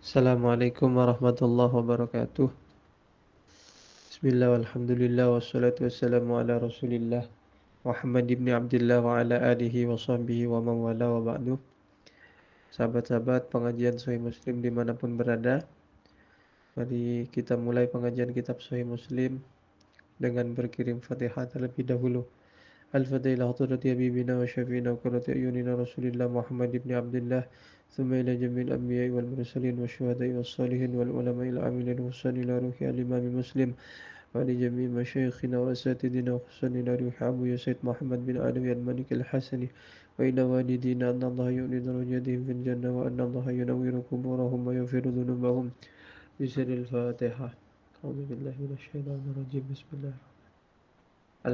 Assalamualaikum warahmatullahi wabarakatuh. Bismillah walhamdulillah wassalatu wassalamu ala rasulillah Muhammad ibn Abdullah wa ala alihi wa sahbihi wa man wala wa ba'du. Sahabat-sahabat pengajian Sahih Muslim dimanapun berada, mari kita mulai pengajian kitab Sahih Muslim dengan berkirim Fatihah terlebih dahulu. Al-Fatihah hadrati habibina wa syafiina wa qurrati ayunina Rasulillah Muhammad ibn Abdullah thumma ila jamil anbiya'i wal mursalin wa syuhada'i was salihin wal ulama'il amilin wa ila ruhi al-imam Muslim ولجميع مشايخنا وأساتذتنا وخصوصا إلى روح أبو سيد محمد بن علوي الملك الحسني وإلى والدينا أن الله يؤني درجاتهم في الجنة وأن الله ينور قبورهم ويغفر ذنوبهم بسر الفاتحة. أعوذ بالله من الشيطان الرجيم. بسم الله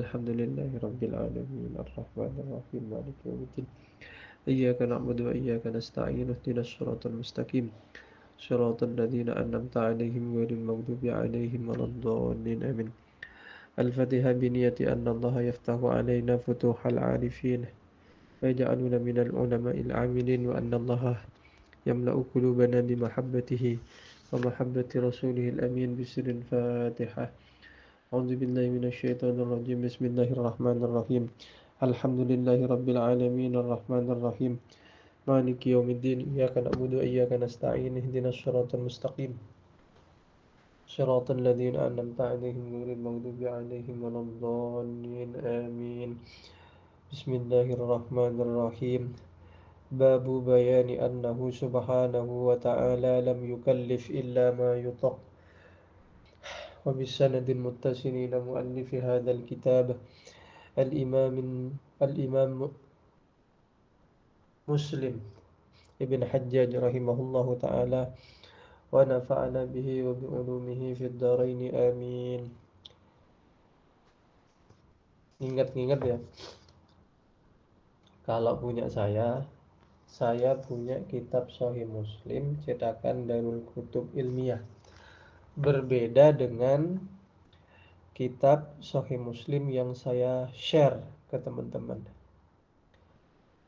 الحمد لله رب العالمين الرحمن الرحيم مالك يوم الدين إياك نعبد وإياك نستعين اهدنا الصراط المستقيم صراط الذين أنعمت عليهم غير المغضوب عليهم ولا الضالين آمين. الفاتحة بنية أن الله يفتح علينا فتوح العارفين ويجعلنا من العلماء العاملين وأن الله يملأ قلوبنا بمحبته ومحبة رسوله الأمين بسر الفاتحة. أعوذ بالله من الشيطان الرجيم. بسم الله الرحمن الرحيم. الحمد لله رب العالمين الرحمن الرحيم مالك يوم الدين إياك نعبد وإياك نستعين اهدنا الصراط المستقيم صراط الذين أنعمت عليهم غير المغضوب عليهم ولا الضالين آمين. بسم الله الرحمن الرحيم. باب بيان أنه سبحانه وتعالى لم يكلف إلا ما يطاق. وبالسند المتصل إلى مؤلف هذا الكتاب الإمام مسلم ابن حجاج رحمه الله تعالى ونفعنا به وبعلومه في الدارين آمين. Ingat-ingat ya, kalau punya saya punya kitab Sahih Muslim cetakan Darul Kutub Ilmiah. Berbeda dengan kitab Sahih Muslim yang saya share ke teman-teman.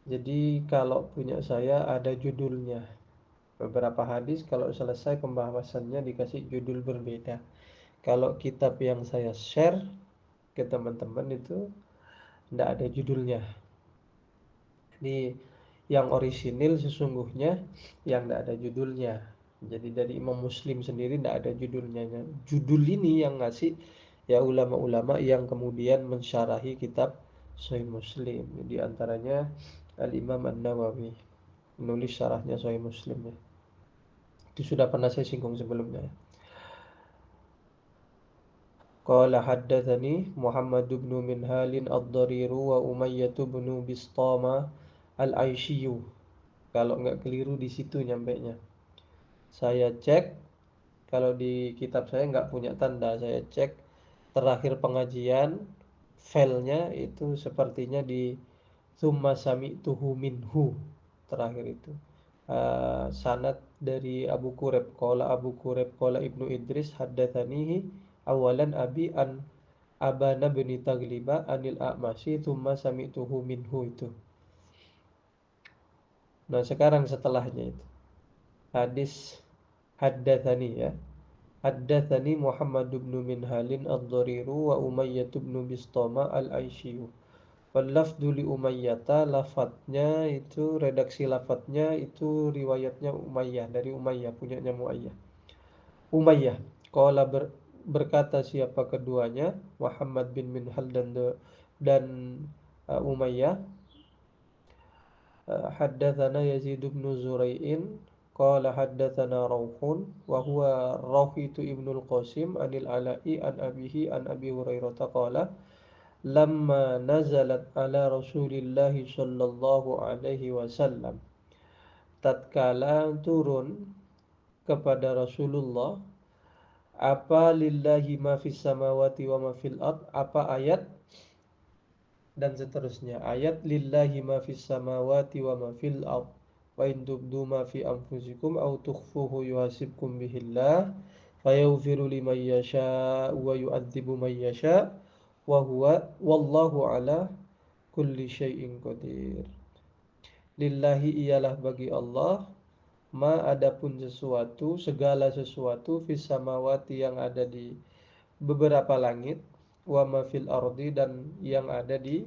Jadi kalau punya saya ada judulnya. Beberapa hadis kalau selesai pembahasannya dikasih judul berbeda. Kalau kitab yang saya share ke teman-teman itu tidak ada judulnya. Jadi yang orisinil sesungguhnya yang tidak ada judulnya. Jadi dari Imam Muslim sendiri tidak ada judulnya. Judul ini yang ngasih ya ulama-ulama yang kemudian mensyarahi kitab Sahih Muslim. Di antaranya Al-Imam An-Nawawi menulis syarahnya Sahih Muslim ya. Itu sudah pernah saya singgung sebelumnya. Qala haddatsani Muhammad bin Minhal ad-Darir wa Umayyah bin Bistama al-Aisy. Kalau enggak keliru di situ nyampainya. Saya cek, kalau di kitab saya enggak punya tanda, saya cek terakhir pengajian filenya itu sepertinya di Tsumma sami'tuhu minhu terakhir itu. Sanad dari Abu Quraib qala Ibnu Idris haddatsanihi awalan abi an Abana bin Tagliba anil A'masyi tsumma sami'tuhu minhu itu. Nah, sekarang setelahnya itu hadis haddatsani ya. Haddatsani Muhammad bin Minhalin ad-Dhariru wa Umayyah bin Bistama al-Aisy. Wal-lafdhu li Umayyata, lafadznya itu redaksi lafadznya itu riwayatnya Umayyah, dari Umayyah punyanya Umayyah qala berkata siapa keduanya, Muhammad bin Minhal dan Umayyah, haddatsana Yazid bin Zurai'in qala haddatsana Rauhun wa huwa Rauh itu Ibnul Qasim anil Ala'i an abihi an Abi Hurairah qala lamma nazalat ala Rasulillahi sallallahu alaihi wasallam, tatkala turun kepada Rasulullah apa lillahi ma fis samawati wa ma fil ard, apa ayat dan seterusnya. Ayat lillahi ma fis samawati wa ma fil ard wa in tubdu ma fi anfusikum aw tukhfuhu yuhasibkum bihillah fayaghfiru liman yasha wa yu'adzibu man yasha wa huwa wallahu ala kulli syai'in qadir. Lillahi ialah bagi Allah Ma adapun sesuatu, segala sesuatu fis samawati yang ada di beberapa langit, wa ma fil ardi dan yang ada di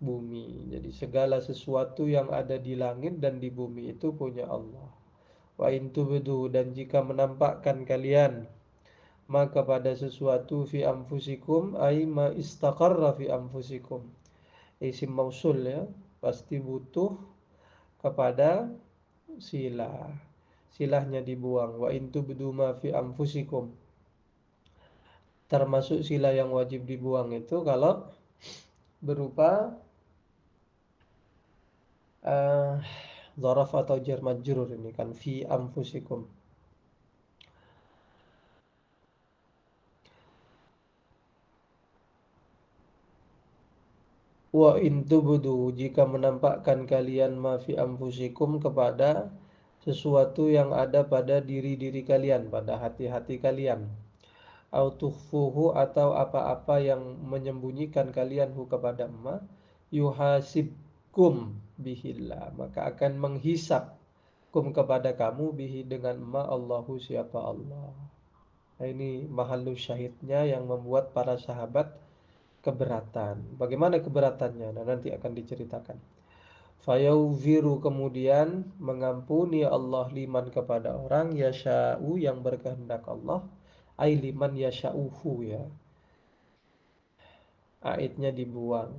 bumi. Jadi segala sesuatu yang ada di langit dan di bumi itu punya Allah. Wa in tubdu, dan jika menampakkan kalian maka pada sesuatu fi anfusikum ay ma istaqarra fi anfusikum. Isim mausul ya, pasti butuh kepada sila. Silahnya dibuang. Wa in tubdu ma fi anfusikum. Termasuk sila yang wajib dibuang itu kalau berupa uh, dzaraf atau jar majrur, ini kan fi anfusikum. Wa in tubdu, jika menampakkan kalian ma fi anfusikum kepada sesuatu yang ada pada diri-diri kalian, pada hati-hati kalian. Au tukhfuhu, atau apa-apa yang menyembunyikan kalian hu kepada ma, yuhasibkum bihillah, maka akan menghisap kum kepada kamu bihi dengan ma Allahu, siapa Allah. Nah, ini mahallus syahidnya yang membuat para sahabat keberatan. Bagaimana keberatannya? Nah, nanti akan diceritakan. Fayauziru, kemudian mengampuni Allah liman kepada orang yasha'u yang berkehendak Allah, ay liman yasha'uhu ya. Aidnya dibuang.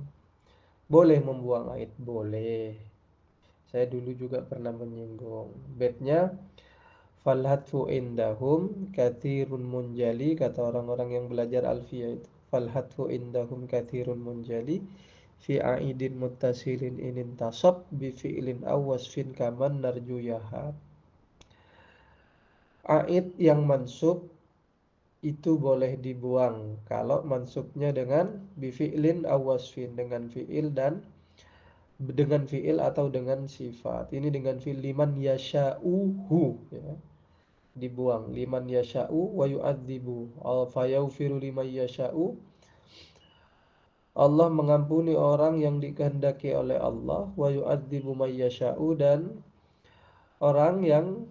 Boleh membuang aid, boleh. Saya dulu juga pernah menyinggung. Bednya falhatfu indahum kathirun munjali, kata orang-orang yang belajar alfiyah itu. Falhatfu indahum kathirun munjali fi aidin muttasilin inin tasab bi fi'lin aw wasfin kaman narju yahab. Aid yang mansub itu boleh dibuang kalau mansubnya dengan bi fi'lin aw wasfin, dengan fi'il dan dengan fi'il atau dengan sifat. Ini dengan fi'il liman yasha'uhu ya. Dibuang liman yasha'u wa yu'adzibu al fayaghfiru liman yasha'u. Allah mengampuni orang yang dikehendaki oleh Allah, wa yu'adzibu may yasha'u, dan orang yang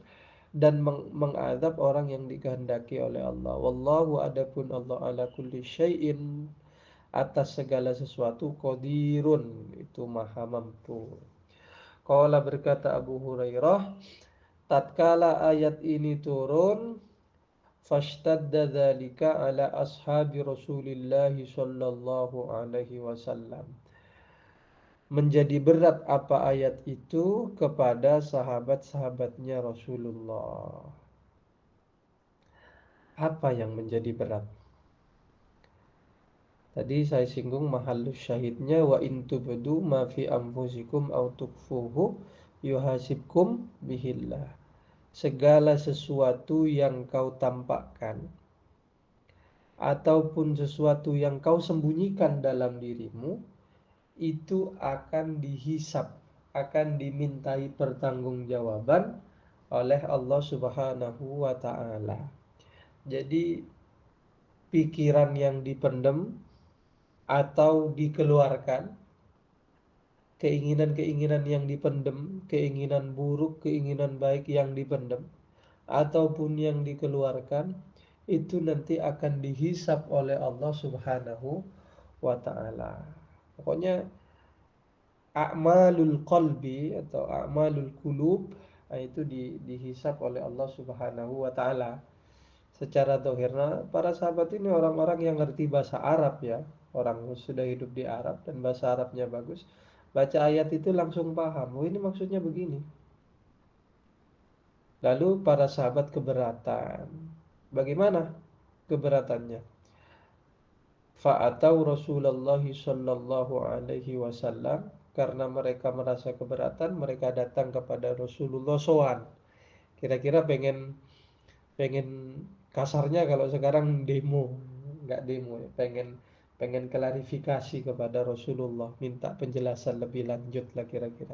mengadab orang yang dikehendaki oleh Allah. Wallahu, adapun Allah, ala kulli syai'in, atas segala sesuatu, qadirun, itu maha mampu. Qala, berkata Abu Hurairah, tatkala ayat ini turun, fashtadda dzalika ala ashabi Rasulillah sallallahu alaihi wasallam. Menjadi berat apa ayat itu kepada sahabat-sahabatnya Rasulullah. Apa yang menjadi berat? Tadi saya singgung mahallus syahidnya, wa in tubdu ma fi anfusikum aw tukfuhu yuhasibkum bihillah. Segala sesuatu yang kau tampakkan ataupun sesuatu yang kau sembunyikan dalam dirimu, itu akan dihisap, akan dimintai pertanggungjawaban oleh Allah Subhanahu wa ta'ala. Jadi pikiran yang dipendam atau dikeluarkan, keinginan-keinginan yang dipendam, keinginan buruk, keinginan baik yang dipendam ataupun yang dikeluarkan, itu nanti akan dihisap oleh Allah Subhanahu wa ta'ala. Pokoknya a'malul qalbi atau a'malul qulub, itu dihisap oleh Allah Subhanahu wa ta'ala secara zahirnya. Para sahabat ini orang-orang yang ngerti bahasa Arab ya, orang sudah hidup di Arab dan bahasa Arabnya bagus. Baca ayat itu langsung paham, oh ini maksudnya begini. Lalu para sahabat keberatan. Bagaimana keberatannya? Fa'atau Rasulullah sallallahu alaihi wasallam, karena mereka merasa keberatan, mereka datang kepada Rasulullah sowan. Kira-kira pengen pengen kasarnya kalau sekarang demo, nggak demo ya, pengen klarifikasi kepada Rasulullah, minta penjelasan lebih lanjut lah kira-kira.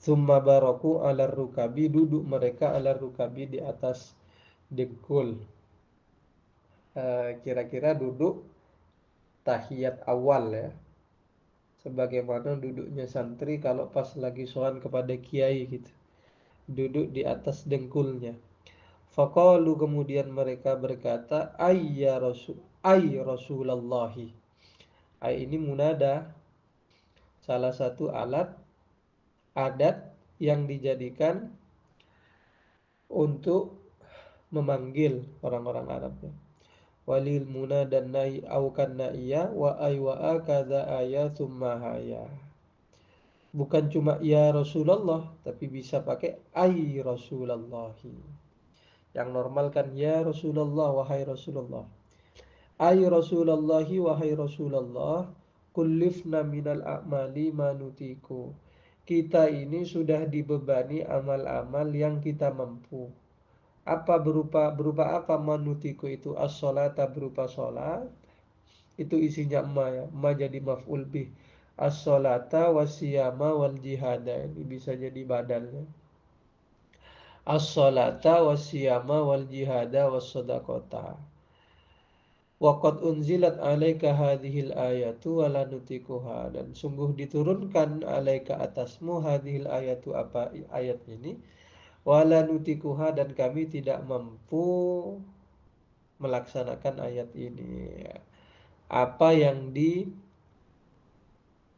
Tsumma baraku ala rukabi, duduk mereka ala rukabi, di atas dengkul. Kira-kira duduk tahiyat awal ya, sebagaimana duduknya santri kalau pas lagi soal kepada kiai gitu. duduk di atas dengkulnya. Faqalu, kemudian mereka berkata, ay Rasulallahi. Ay ini munada, salah satu adat yang dijadikan untuk memanggil orang-orang Arab. Walil munada nahi au iya wa ay wa akadha ayatum mahaya. Bukan cuma ya Rasulullah, tapi bisa pakai ay Rasulallahi. Yang normal kan ya Rasulullah, wahai Rasulullah. Ay Rasulallahi, wahai Rasulullah, kullifna minal a'mali manutiku. Kita ini sudah dibebani amal-amal yang kita mampu. Apa berupa apa manutiku itu? As-sholata, berupa sholat. Itu isinya ma ya. Ma jadi maf'ul bih. As-sholata wasiyama wal jihada. Ini bisa jadi badalnya. As-sholata wasiyama wal jihada was sadaqata. Waqad unzilat alaika hadhil ayatu wala nutikuha. Dan sungguh diturunkan alaika atasmu hadhil ayatu, apa ayat ini, wala nutikuha, dan kami tidak mampu melaksanakan ayat ini. Apa yang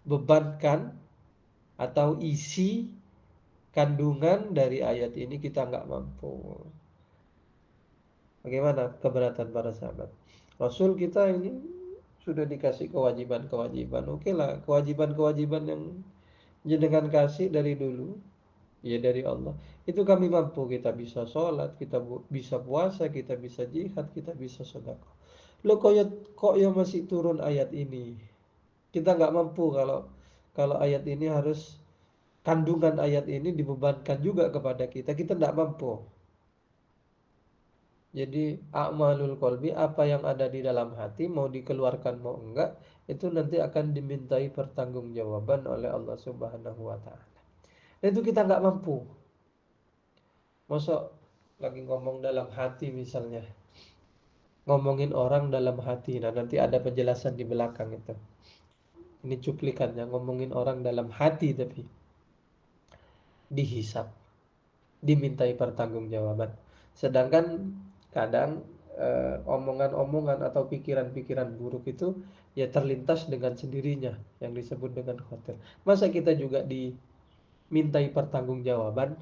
dibebankan atau isi kandungan dari ayat ini kita nggak mampu. Bagaimana keberatan para sahabat? Rasul kita ini sudah dikasih kewajiban-kewajiban. Oke lah, kewajiban-kewajiban yang jenengan kasih dari dulu, ya dari Allah. Itu kami mampu, kita bisa sholat, kita bisa puasa, kita bisa jihad, kita bisa sedekah. Lo kok ya masih turun ayat ini? Kita nggak mampu kalau ayat ini harus, kandungan ayat ini dibebankan juga kepada kita. Kita nggak mampu. Jadi a'malul qalbi, apa yang ada di dalam hati, mau dikeluarkan mau enggak, itu nanti akan dimintai pertanggungjawaban oleh Allah Subhanahu wa taala. Itu kita nggak mampu. Masa lagi ngomong dalam hati misalnya, ngomongin orang dalam hati. Nah, nanti ada penjelasan di belakang itu. Ini cuplikannya, ngomongin orang dalam hati tapi dihisap, dimintai pertanggungjawaban. Sedangkan kadang omongan-omongan atau pikiran-pikiran buruk itu ya terlintas dengan sendirinya, yang disebut dengan khotir. Masa kita juga dimintai pertanggungjawaban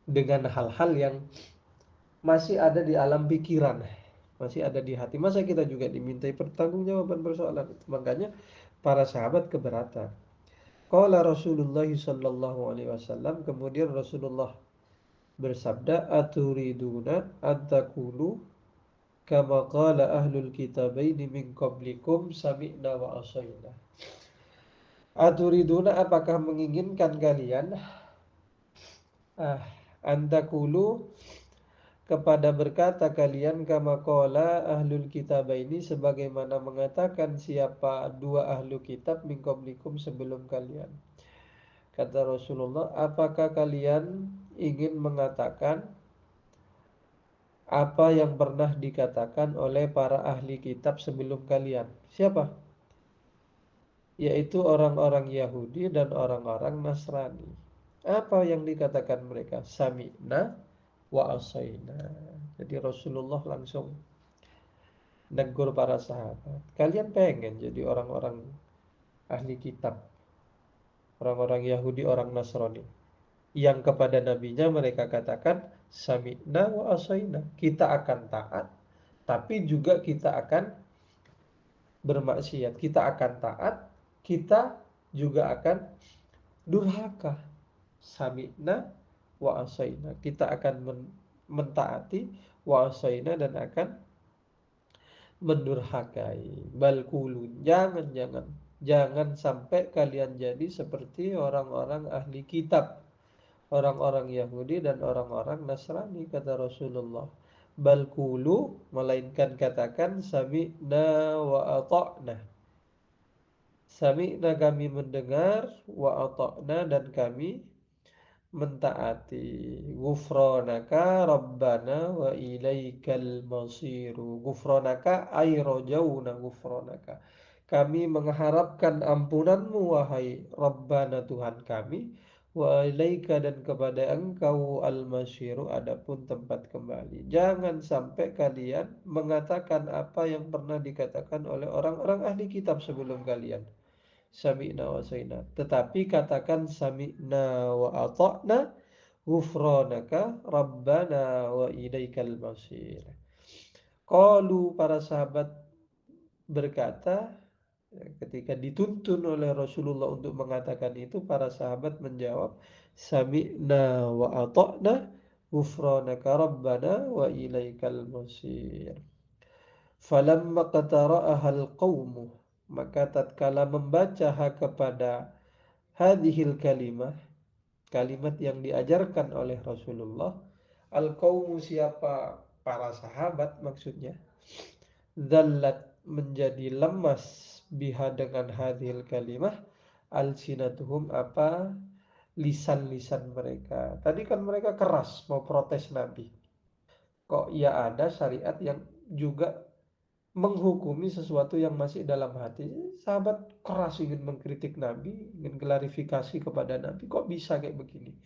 dengan hal-hal yang masih ada di alam pikiran, masih ada di hati. Masa kita juga dimintai pertanggungjawaban persoalan itu? Makanya para sahabat keberatan. Qala Rasulullah sallallahu alaihi wasallam, kemudian Rasulullah bersabda, aturiduna antakulu kama qala ahlul kitabaini min qablikum sami'na wa asaina. Aturiduna, apakah menginginkan kalian antakulu, kepada berkata kalian, kama qala ahlul kitabaini, sebagaimana mengatakan siapa dua ahlu kitab, min qablikum, sebelum kalian. Kata Rasulullah, apakah kalian ingin mengatakan apa yang pernah dikatakan oleh para ahli kitab sebelum kalian? Siapa? Yaitu orang-orang Yahudi dan orang-orang Nasrani. Apa yang dikatakan mereka? Sami'na wa asaina. Jadi Rasulullah langsung negur para sahabat. Kalian pengen jadi orang-orang ahli kitab, orang-orang Yahudi, orang Nasrani, yang kepada nabinya mereka katakan sami'na wa asaina, kita akan taat tapi juga kita akan bermaksiat, kita akan taat, kita juga akan durhaka. Sami'na wa asaina, kita akan mentaati, wa asaina, dan akan mendurhakai. Balkulu, jangan sampai kalian jadi seperti orang-orang ahli kitab, orang-orang Yahudi dan orang-orang Nasrani, kata Rasulullah. Balkulu, melainkan katakan sami'na wa ata'na. Sami'na, kami mendengar, wa ata'na, dan kami mentaati. Ghufranaka rabbana wa ilaikal masiru. Ghufranaka ay rajawna ghufranaka. kami mengharapkan ampunanmu wahai Rabbana Tuhan kami, wa ilaika dan kepada engkau al-masyiru adapun tempat kembali. Jangan sampai kalian mengatakan apa yang pernah dikatakan oleh orang-orang ahli kitab sebelum kalian. Sami'na wa sa'ina. Tetapi katakan sami'na wa ata'na ghufranaka rabbana wa ilaikal masir. Qalu para sahabat berkata, ketika dituntun oleh Rasulullah untuk mengatakan itu, para sahabat menjawab, sami'na wa ata'na ghufranaka rabbana wa ilaikal masir. Falamma qatara'ahal qawmu, maka tatkala membaca kepada hadhil kalimah, kalimat yang diajarkan oleh Rasulullah, al-qawmu siapa? Para sahabat maksudnya. Dzallat menjadi lemas biha dengan hadhil kalimah alsinatuhum apa lisan-lisan mereka. Tadi kan mereka keras mau protes Nabi. Kok ya ada syariat yang juga menghukumi sesuatu yang masih dalam hati. Sahabat keras ingin mengkritik Nabi, ingin klarifikasi kepada Nabi. Kok bisa kayak begini?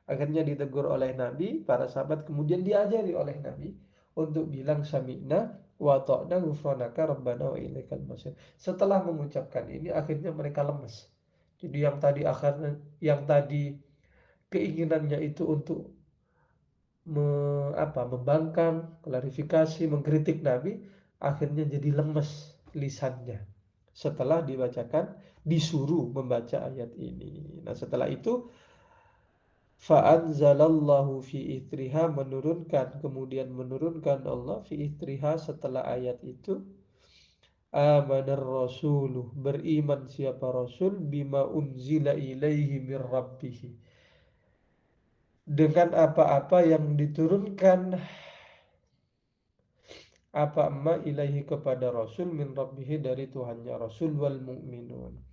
Akhirnya ditegur oleh Nabi, para sahabat kemudian diajari oleh Nabi untuk bilang sami'na wa ta'na ghufranaka rabbana wa ilaikal masir. Setelah mengucapkan ini akhirnya mereka lemes. Jadi yang tadi keinginannya itu untuk membangkang, klarifikasi, mengkritik Nabi, akhirnya jadi lemes lisannya. Setelah disuruh membaca ayat ini. Nah, setelah itu fa'anzalallahu fi itriha kemudian menurunkan Allah fi itriha setelah ayat itu amanar rasuluh beriman siapa rasul bima unzila ilaihi mir rabbih dengan apa-apa yang diturunkan ilaihi kepada rasul min rabbih dari Tuhannya rasul wal mu'minun.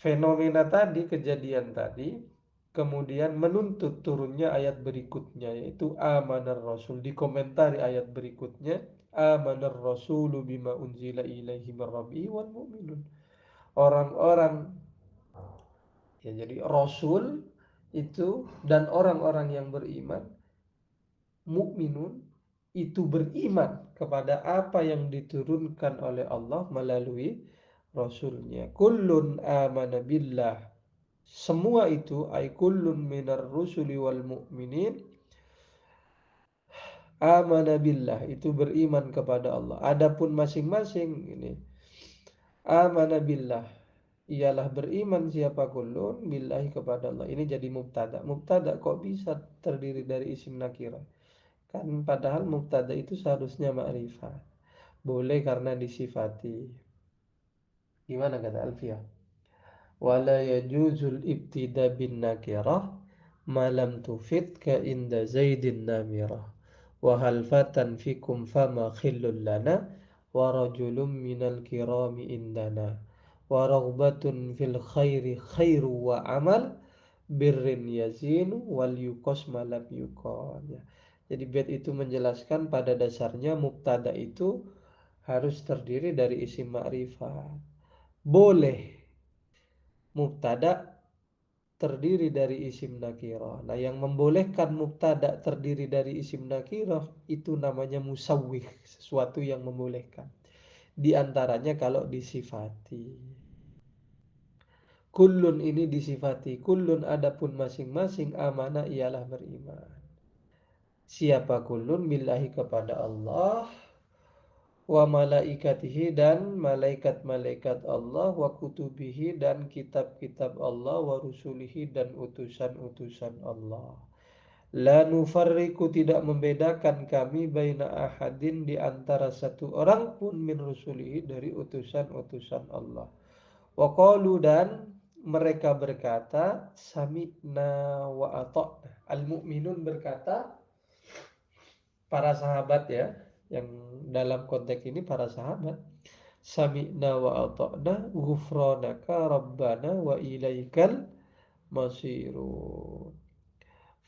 Fenomena tadi, kejadian tadi kemudian menuntut turunnya ayat berikutnya, yaitu amanar rasul. Dikomentari ayat berikutnya, amanar rasulu bima unzila ilaihi min rabbihi wal mu'minun. Orang-orang, ya, jadi rasul itu dan orang-orang yang beriman, mukminun itu beriman kepada apa yang diturunkan oleh Allah melalui rasulnya. Kullun amana billah, semua itu ay kullun minar rusuli wal mu'minin amana billah, itu beriman kepada Allah. Adapun masing-masing ini amana billah ialah beriman siapa kullun billahi kepada Allah. Ini jadi mubtada. Mubtada kok bisa terdiri dari isim nakirah? Kan padahal mubtada itu seharusnya ma'rifah. Boleh karena disifati. Gimana kata Alfiyah? Wala yajuzul ibtida bin nakirah malam tufid ka inda zaidin namirah wa hal fatan fikum fama khillul lana wa rajulun minal kirami indana wa raghbatun fil khairi khairu wa amal birrin yazinu wal yukos malam yukon, ya. Jadi bait itu menjelaskan pada dasarnya mubtada itu harus terdiri dari isim ma'rifat. Boleh mubtada terdiri dari isim nakirah. Nah, yang membolehkan mubtada terdiri dari isim nakirah itu namanya musawwih, sesuatu yang membolehkan. Di antaranya kalau disifati. Kullun ini disifati. Kullun adapun masing-masing amanah ialah beriman. Siapa kullun? Billahi kepada Allah, wa malaikatihi dan malaikat-malaikat Allah, wa kutubihi dan kitab-kitab Allah, wa rusulihi dan utusan-utusan Allah. La nufarriqu tidak membedakan kami baina ahadin di antara satu orang pun min rusulihi dari utusan-utusan Allah. Wa qalu dan mereka berkata sami'na wa ata'na. Al-mu'minun berkata, para sahabat, ya, yang dalam konteks ini para sahabat, sami'na wa ata'na ghufranaka rabbana wa ilaikal masiru.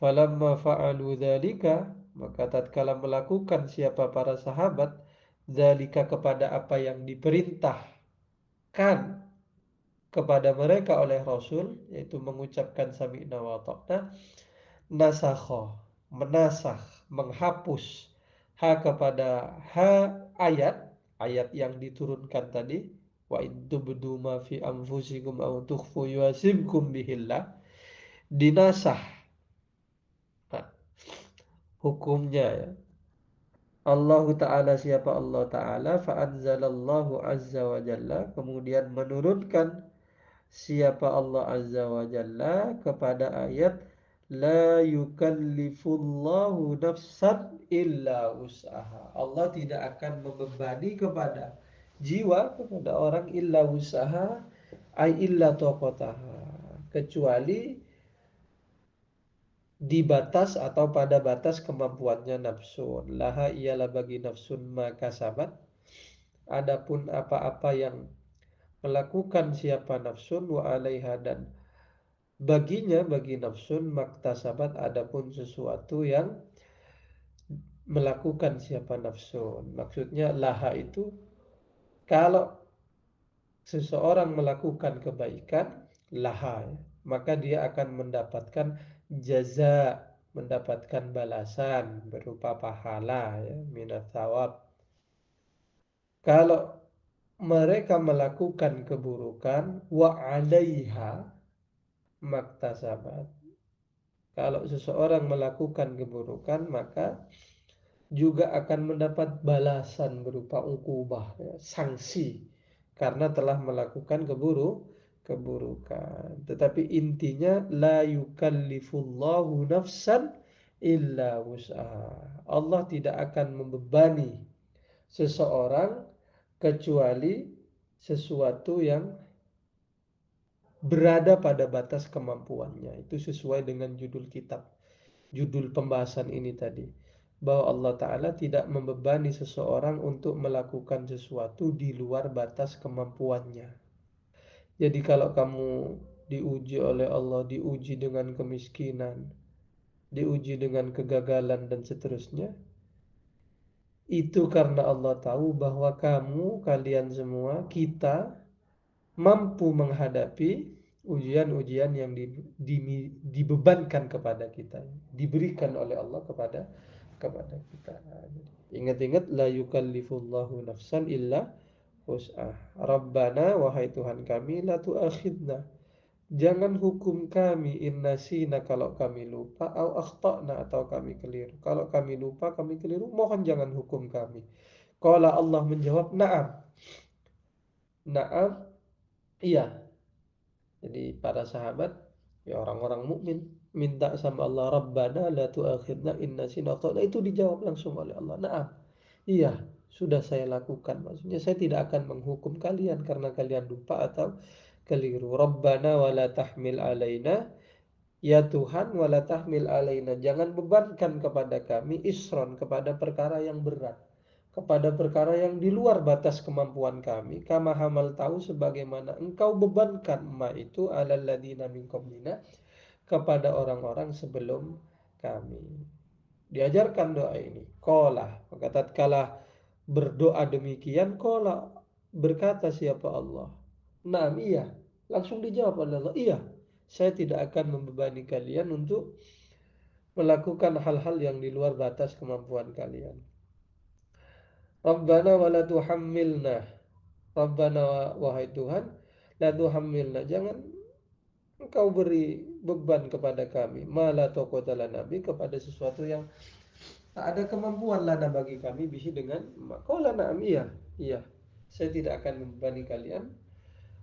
Falamma fa'alu dzalika, maka tatkala melakukan siapa para sahabat zalika kepada apa yang diperintahkan kepada mereka oleh Rasul, yaitu mengucapkan sami'na wa ata'na, nasakha, menasakh, menghapus kepada ayat yang diturunkan tadi, wa in tubdu ma fi anfusikum aw tukhfu yuhasibkum bihillah, dinasah. Nah, hukumnya ya. Allah Ta'ala, siapa Allah Ta'ala, fa'anzalallahu azza wa jalla, kemudian menurunkan siapa Allah azza wa jalla kepada ayat la yukallifullahu nafsan illa wus'aha. Allah tidak akan membebani kepada jiwa, kepada orang, illa wus'aha ay illa taqataha, kecuali di batas atau pada batas kemampuannya nafsun. Laha ialah bagi nafsun maka sabat, adapun apa-apa yang melakukan siapa nafsun, wa alaiha dan baginya, bagi nafsun, maktasabat adapun sesuatu yang melakukan siapa nafsun. Maksudnya laha itu kalau seseorang melakukan kebaikan, laha ya, maka dia akan mendapatkan jaza, mendapatkan balasan berupa pahala ya, minat thawab. Kalau mereka melakukan keburukan, wa alaiha maktasabat, kalau seseorang melakukan keburukan maka juga akan mendapat balasan berupa ukubah ya, sanksi karena telah melakukan keburukan. Tetapi intinya la yukallifullahu nafsan illa wus'aha. Allah tidak akan membebani seseorang kecuali sesuatu yang berada pada batas kemampuannya. Itu sesuai dengan judul kitab, judul pembahasan ini tadi, bahwa Allah Ta'ala tidak membebani seseorang untuk melakukan sesuatu di luar batas kemampuannya. Jadi kalau kamu diuji oleh Allah, diuji dengan kemiskinan, diuji dengan kegagalan dan seterusnya, itu karena Allah tahu bahwa kalian semua, kita mampu menghadapi ujian-ujian yang dibebankan kepada kita, diberikan oleh Allah kepada kita. Ingat-ingat, la yukallifullahu nafsan illa wus'ah. Rabbana, wahai Tuhan kami, la tu'akhidna, jangan hukum kami, innasina, kalau kami lupa, au akhtana, atau kami keliru. Kalau kami lupa, kami keliru, mohon jangan hukum kami. Qala, Allah menjawab, na'am. Na'am, iya. Jadi para sahabat, ya orang-orang mukmin, minta sama Allah, Rabbana la tu'akhidna in nasina akhtana, itu dijawab langsung oleh Allah. Naam. Iya, sudah saya lakukan. Maksudnya saya tidak akan menghukum kalian karena kalian lupa atau keliru. Rabbana wa la tahmil alaina, ya Tuhan, wa la tahmil alaina, jangan bebankan kepada kami, isron, kepada perkara yang berat, kepada perkara yang di luar batas kemampuan kami, kama hamal tahu, sebagaimana engkau bebankan itu alal ladina min qablina, kepada orang-orang sebelum kami. Diajarkan doa ini. Qala, maka tatkala berdoa demikian, qala, berkata siapa Allah, naam, iya, langsung dijawab oleh Allah, iya, saya tidak akan membebani kalian untuk melakukan hal-hal yang di luar batas kemampuan kalian. Rabbana wa la tuhammilna, Rabbana, wahai Tuhan, la tuhammilna, jangan engkau beri beban kepada kami, ma la taqata lana bi, kepada sesuatu yang tak ada kemampuan lana bagi kami, bihi dengan qala na'am, iya, iya, saya tidak akan membebani kalian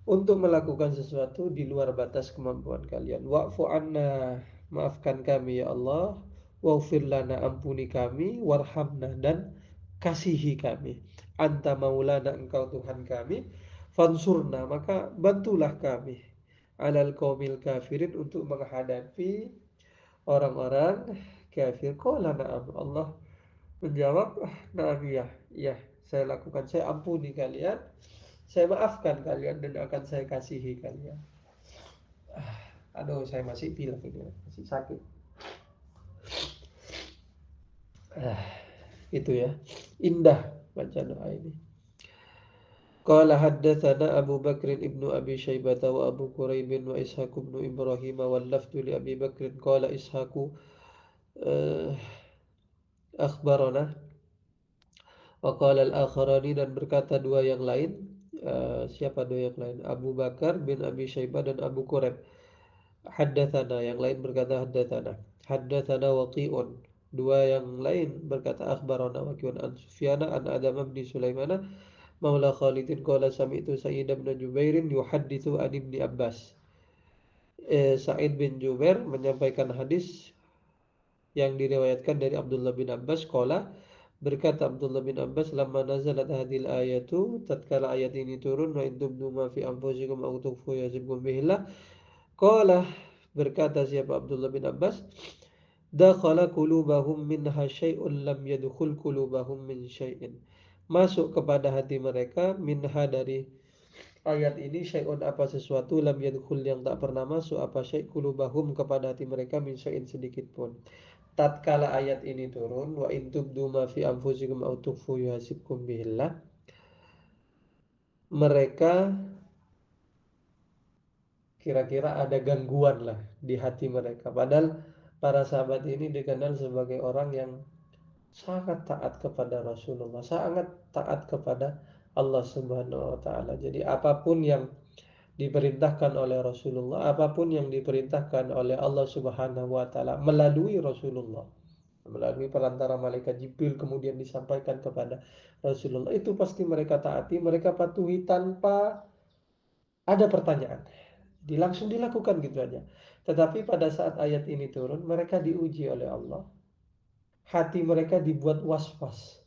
untuk melakukan sesuatu di luar batas kemampuan kalian. Wa'fu anna, maafkan kami ya Allah, waghfir lana, ampuni kami, warhamna, dan kasihi kami, anta maulana, engkau Tuhan kami, fansurna, maka bantulah kami, alal qaumil kafirin, untuk menghadapi orang-orang kafir. Qala na'am, Allah menjawab, na'am, iya, iya, saya lakukan, saya ampuni kalian, saya maafkan kalian, dan akan saya kasihi kalian. Aduh, saya masih pilek ini, masih sakit. Itu ya, indah baca doa ini. Qala haddatsana Abu Bakr ibnu Abi Syaibah wa Abu Quraib wa Ishaq ibnu Ibrahim wal lafdu li Abi Bakr qala Ishaq akhbarana wa qala al-akharani, dan berkata dua yang lain, siapa dua yang lain, Abu Bakar bin Abi Syaibah dan Abu Quraib, haddatsana, yang lain berkata haddatsana Waqi'un, dua yang lain berkata akhbarana Waqi'un an Sufyan an Adam bin Sulaimana maula Khalidin qala sami'tu Sa'id bin Jubairin yuhadditsu an Ibni Abbas. Sa'id bin Jubair menyampaikan hadis yang diriwayatkan dari Abdullah bin Abbas qala, berkata Abdullah bin Abbas, lamma nazalat hadhil ayatu, tatkala ayat ini turun, wa in tubdu ma fi anfusikum aw tukhfu yahsibkum bihillah, qala, berkata siapa Abdullah bin Abbas, dakhala qulubahum minha syai'un lam yadkhul qulubahum min syai'in, masuk kepada hati mereka minha dari ayat ini syai'un apa sesuatu, lam yadkhul yang tak pernah masuk, apa syai' qulubahum kepada hati mereka min syai'in sedikit pun. Tatkala ayat ini turun, wa in tubdu ma fi anfusikum aw tukhfu yuhasibkum bihillah, mereka kira-kira ada gangguan lah di hati mereka. Padahal para sahabat ini dikenal sebagai orang yang sangat taat kepada Rasulullah, sangat taat kepada Allah Subhanahu wa taala. Jadi apapun yang diperintahkan oleh Rasulullah, apapun yang diperintahkan oleh Allah Subhanahu wa taala melalui Rasulullah, melalui perantara malaikat Jibril kemudian disampaikan kepada Rasulullah, itu pasti mereka taati, mereka patuhi tanpa ada pertanyaan. Langsung dilakukan gitu aja. Tetapi pada saat ayat ini turun, mereka diuji oleh Allah. Hati mereka dibuat was-was.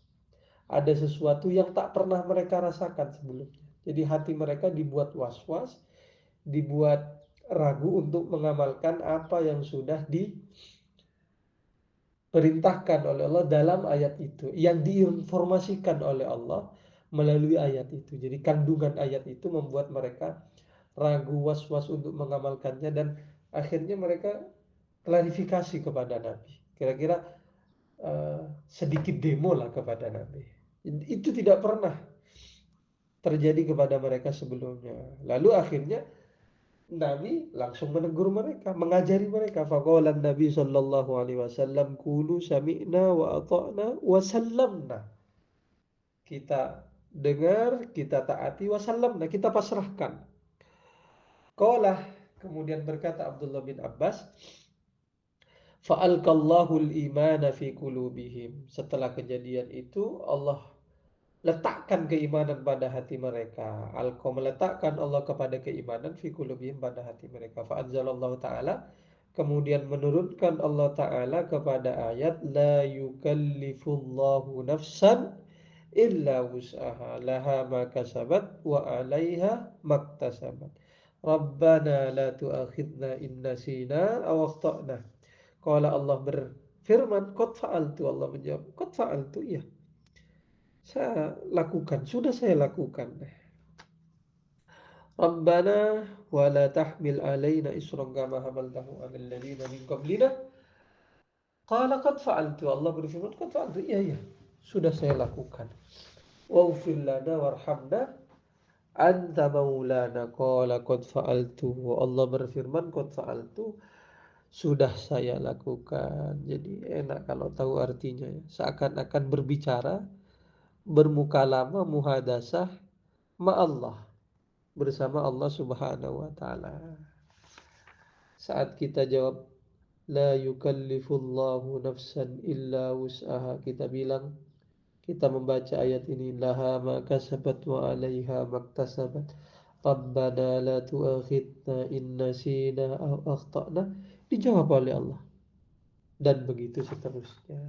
Ada sesuatu yang tak pernah mereka rasakan sebelumnya. Jadi hati mereka dibuat was-was, dibuat ragu untuk mengamalkan apa yang sudah diperintahkan oleh Allah dalam ayat itu, yang diinformasikan oleh Allah melalui ayat itu. Jadi kandungan ayat itu membuat mereka ragu, was-was untuk mengamalkannya, dan akhirnya mereka klarifikasi kepada Nabi. Kira-kira sedikit demo lah kepada Nabi. Itu tidak pernah terjadi kepada mereka sebelumnya. Lalu akhirnya Nabi langsung menegur mereka, mengajari mereka. Faqala Nabi sallallahu alaihi wasallam, qulu sami'na wa ata'na wa sallamna. Kita dengar, kita taati, wa sallamna, kita pasrahkan. Qala, kemudian berkata Abdullah bin Abbas, fa'alqallahu al-imana fi qulubihim. Setelah kejadian itu Allah letakkan keimanan pada hati mereka. Alqa, meletakkan Allah kepada keimanan fi qulubihim, pada hati mereka. Fa'anzalallahu ta'ala, kemudian menurunkan Allah Ta'ala kepada ayat la yukallifullahu nafsan illa wus'aha laha ma kasabat wa 'alaiha maktasabat. Rabbana la tu'akhidna in nasina aw akhtana. Qala, Allah berfirman, qad fa'altu, Allah menjawab, qad fa'altu, iya, saya lakukan, sudah saya lakukan. Rabbana wa la tahmil alaina isran kama hamaltahu 'alal ladzina min qablina. Qala qad fa'altu, Allah berfirman, qad fa'altu, iya, iya, sudah saya lakukan. Waghfir lana warhamna anta maulana. Qala qad fa'altu, Allah berfirman, qad fa'altu, sudah saya lakukan. Jadi enak kalau tahu artinya ya. Seakan-akan berbicara, bermukalama, muhadasah ma Allah, bersama Allah Subhanahu wa taala. Saat kita jawab la yukallifullahu nafsan illa wus'aha, kita bilang, kita membaca ayat ini, laha ma kasabat wa 'alaiha maktasabat. Rabbana la tu'akhidna in nasina aw akhtana. Dijawab oleh Allah. Dan begitu seterusnya.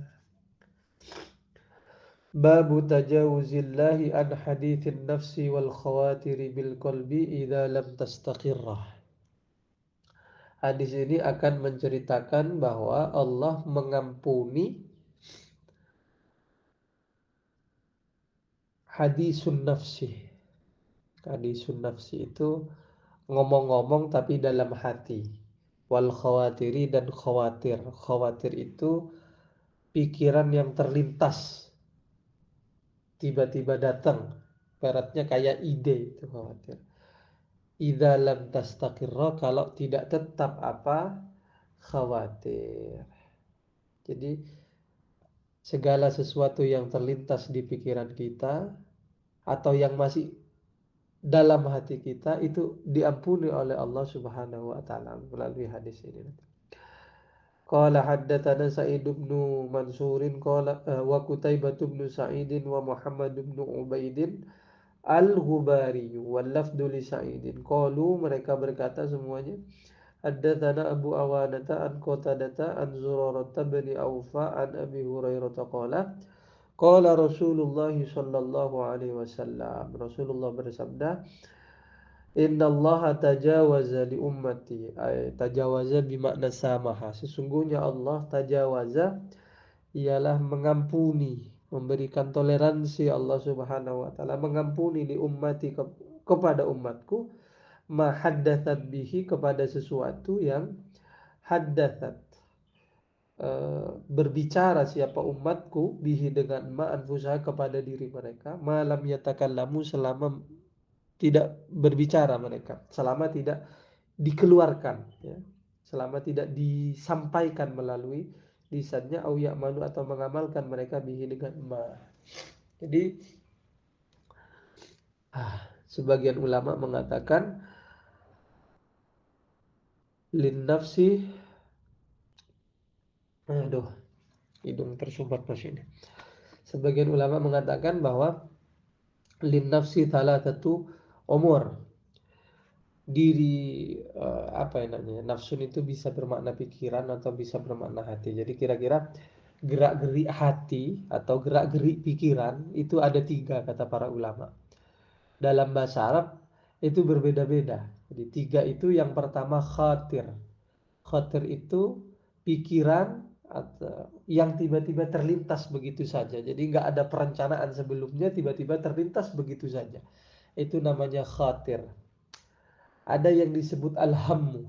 Babu tajawuzillahi an hadithin nafsi wal khawatiri bil qalbi idza lam tastaqirrah. Hadis ini akan menceritakan bahwa Allah mengampuni hadisun nafsi. Hadisun nafsi itu ngomong-ngomong tapi dalam hati. Wal khawatiri, dan khawatir. Khawatir itu pikiran yang terlintas tiba-tiba datang. Baratnya kayak ide itu khawatir. Idza lam tastaqirra, kalau tidak tetap apa? Khawatir. Jadi segala sesuatu yang terlintas di pikiran kita atau yang masih dalam hati kita itu diampuni oleh Allah Subhanahu wa taala melalui hadis ini. Qala haddatsana Sa'id bin Mansurin qala wa Qutaibah bin Sa'id wa Muhammad bin Ubaidin Al-Ghubari wal lafdhu li Sa'idin. Qalu, mereka berkata semuanya, haddatsana Abu Awanata an Qatadata an Zurarah bin Aufa an Abi Hurairah qala qala Rasulullah sallallahu alaihi wasallam. Rasulullah bersabda, Innallaha tajawaza li ummati. Tajawaza bimakna samaha. Sesungguhnya Allah tajawaza ialah mengampuni, memberikan toleransi. Allah Subhanahu wa taala mengampuni li ummati kepada umatku, ma haddatsat bihi, kepada sesuatu yang haddatsat, berbicara siapa umatku bihi dengan ma anfusaha, kepada diri mereka, malam yatakallamu, selama tidak berbicara mereka, selama tidak dikeluarkan, ya, selama tidak disampaikan melalui lisannya, au ya'malu, atau mengamalkan mereka bihi dengan ma. Jadi sebagian ulama mengatakan lin nafsi, aduh hidung tersumbat masih ini. Sebagian ulama mengatakan bahwa lin nafsi thalathatu umur. Diri, apa yang namanya, nafsun itu bisa bermakna pikiran atau bisa bermakna hati. Jadi kira-kira gerak-gerik hati atau gerak-gerik pikiran itu ada 3 kata para ulama. Dalam bahasa Arab itu berbeda-beda. Jadi 3 itu, yang pertama khatir. Khatir itu pikiran atau yang tiba-tiba terlintas begitu saja. Jadi nggak ada perencanaan sebelumnya, tiba-tiba terlintas begitu saja. Itu namanya khatir. Ada yang disebut alhammu.